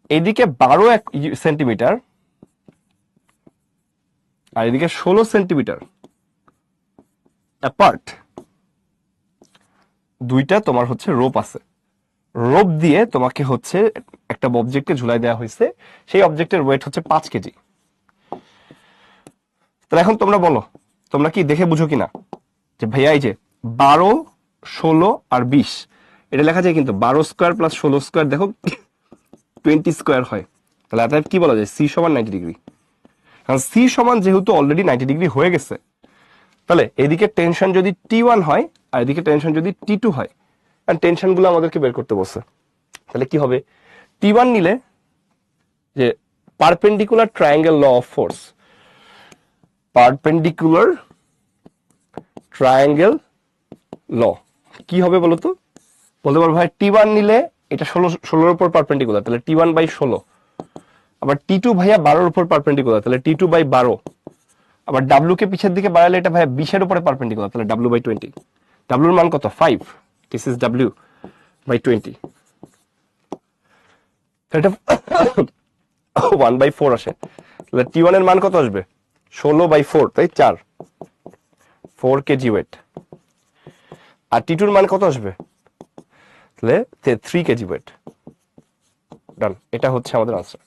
এদিকে 12 সেন্টিমিটার আর এদিকে 16 সেন্টিমিটার অ্যাপার্ট দুইটা তোমার হচ্ছে রোপ আছে। রোপ দিয়ে তোমাকে হচ্ছে একটা অবজেক্টে ঝুলাই দেওয়া হয়েছে, সেই অবজেক্টের ওয়েট হচ্ছে 5 কেজি। তাহলে এখন তোমরা বলো, তোমরা কি দেখে বুঝো কিনা যে ভাইয়া এই যে 12, 16 আর 20, এটা লেখা যায় কিন্তু 12 স্কোয়ার প্লাস 16 স্কোয়ার, দেখো 20 স্কোয়ার হয়। তাহলে এটা কি বলা যায়? সি সমান 90 ডিগ্রি। কারণ সি সমান যেহেতু অলরেডি 90 ডিগ্রি হয়ে গেছে, তাহলে এদিকে টেনশন যদি T1 হয় আর এদিকে টেনশন যদি T2 হয়, কারণ টেনশন গুলো আমাদেরকে বের করতে বলছে, তাহলে কি হবে? T1 নিলে যে perpendicular triangle law of force, perpendicular triangle law কি হবে বলতো? বলতে পারবো ভাই T1 নিলে এটা 16 উপর পারপেন্ডিকুলার, তাহলে T1/16। আবার T2 ভাইয়া 12 উপর পারপেন্ডিকুলার, তাহলে T2/12। আবার ডাব্লু কে পিছের দিকে বাড়ালে এটা ভাইয়া 20 উপরে পারপেন্ডিকুলার, তাহলে W/20। ডাব্লুর মান কত? 5। This is W/20। এটা 1/4 আসে, তাহলে T1 এর মান কত আসবে? 16/4, তাই 4 কেজি ওয়েট। আর T2 এর মান কত আসবে? তাহলে 3 কেজি ওয়েট। ডান, এটা হচ্ছে আমাদের আনসার।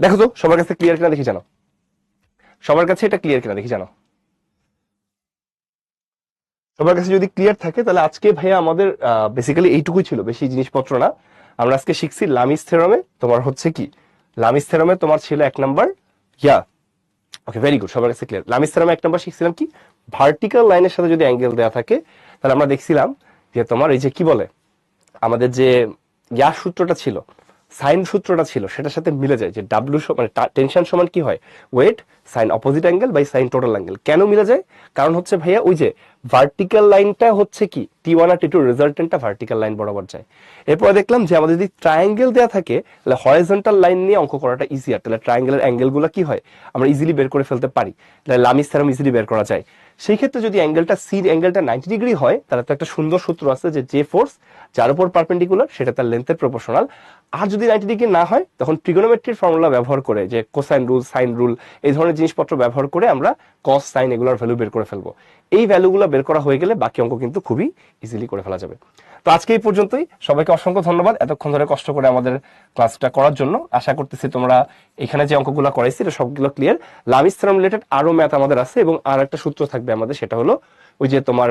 দেখো তো সবার কাছে ক্লিয়ার কিনা দেখি জানো, সবার কাছে এটা ক্লিয়ার কিনা দেখি জানো। সবার কাছে যদি ক্লিয়ার থাকে তাহলে আজকে ভাইয়া আমাদের বেসিক্যালি এইটুকুই ছিল, বেশি জিনিসপত্র না। আমরা আজকে শিখছি লামিস থেরমে তোমার হচ্ছে কি, লামিস থেরমে তোমার ছিল 1 নাম্বার ওকে ভেরি গুড, সবার কাছে ক্লিয়ার। লামিস থেরমে 1 নাম্বার শিখছিলাম কি, ভার্টিক্যাল লাইনের সাথে যদি অ্যাঙ্গেল দেওয়া থাকে তাহলে আমরা দেখছিলাম যে তোমার এই যে কি বলে আমাদের যে সূত্রটা ছিল, সাইন সূত্রটা ছিল, সেটার সাথে মিলে যায় যে ডাব্লিউ মানে টেনশন সমান কি হয়? Weight sine opposite angle by sine total angle. কেন মিলে যায়? কারণ হচ্ছে ভাইয়া ওই যে ভার্টিক্যাল লাইনটা হচ্ছে কি T1 আর T2 রেজাল্টেন্টটা ভার্টিক্যাল লাইন বরাবর যায়। এরপরে দেখলাম যে আমাদের যদি ট্রায়াঙ্গেল দেওয়া থাকে তাহলে হরাইজন্টাল লাইন নিয়ে অঙ্ক করাটা ইজিয়ার, তাহলে ট্রায়াঙ্গেলের অ্যাঙ্গেলগুলো কি হয় আমরা ইজিলি বের করে ফেলতে পারি, তাহলে লামিস থেরম ইজিলি বের করা যায়। সেই ক্ষেত্রে যদি অ্যাঙ্গেলটা সির অ্যাঙ্গেলটা 90 ডিগ্রি হয় তাহলে তো একটা সুন্দর সূত্র আছে যে যে ফোর্স যার উপর পারপেন্ডিকুলার সেটা তার লেন্থের প্রপোর্শনাল। আর যদি 90 ডিগ্রি না হয় তখন ট্রিগোনোমেট্রির ফর্মুলা ব্যবহার করে, যে কোসাইন রুল, সাইন রুল, এই ধরনের জিনিসপত্র ব্যবহার করে আমরা কস সাইন এগুলোর ভ্যালু বের করে ফেলবো। এই ভ্যালুগুলো বের করা হয়ে গেলে বাকি অঙ্ক কিন্তু খুবই ইজিলি করে ফেলা যাবে। তো আজকে এই পর্যন্তই, সবাইকে অসংখ্য ধন্যবাদ এতক্ষণ ধরে কষ্ট করে আমাদের ক্লাসটা করার জন্য। আশা করতেছি তোমরা এখানে যে অঙ্কগুলো করাইছি এটা সবগুলো ক্লিয়ার। লামিস থেরম রিলেটেড আরো ম্যাথ আমাদের আছে এবং আর একটা সূত্র থাকবে আমাদের, সেটা হলো ওই যে তোমার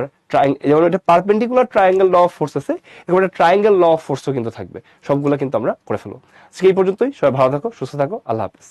যেমন এটা perpendicular triangle law of force আছে, এরকম একটা ট্রায়াঙ্গেল ল অফ ফোর্সও কিন্তু থাকবে। সবগুলো কিন্তু আমরা করে ফেলবো। আজকে এই পর্যন্তই, সবাই ভালো থাকো, সুস্থ থাকো, আল্লাহ হাফেজ।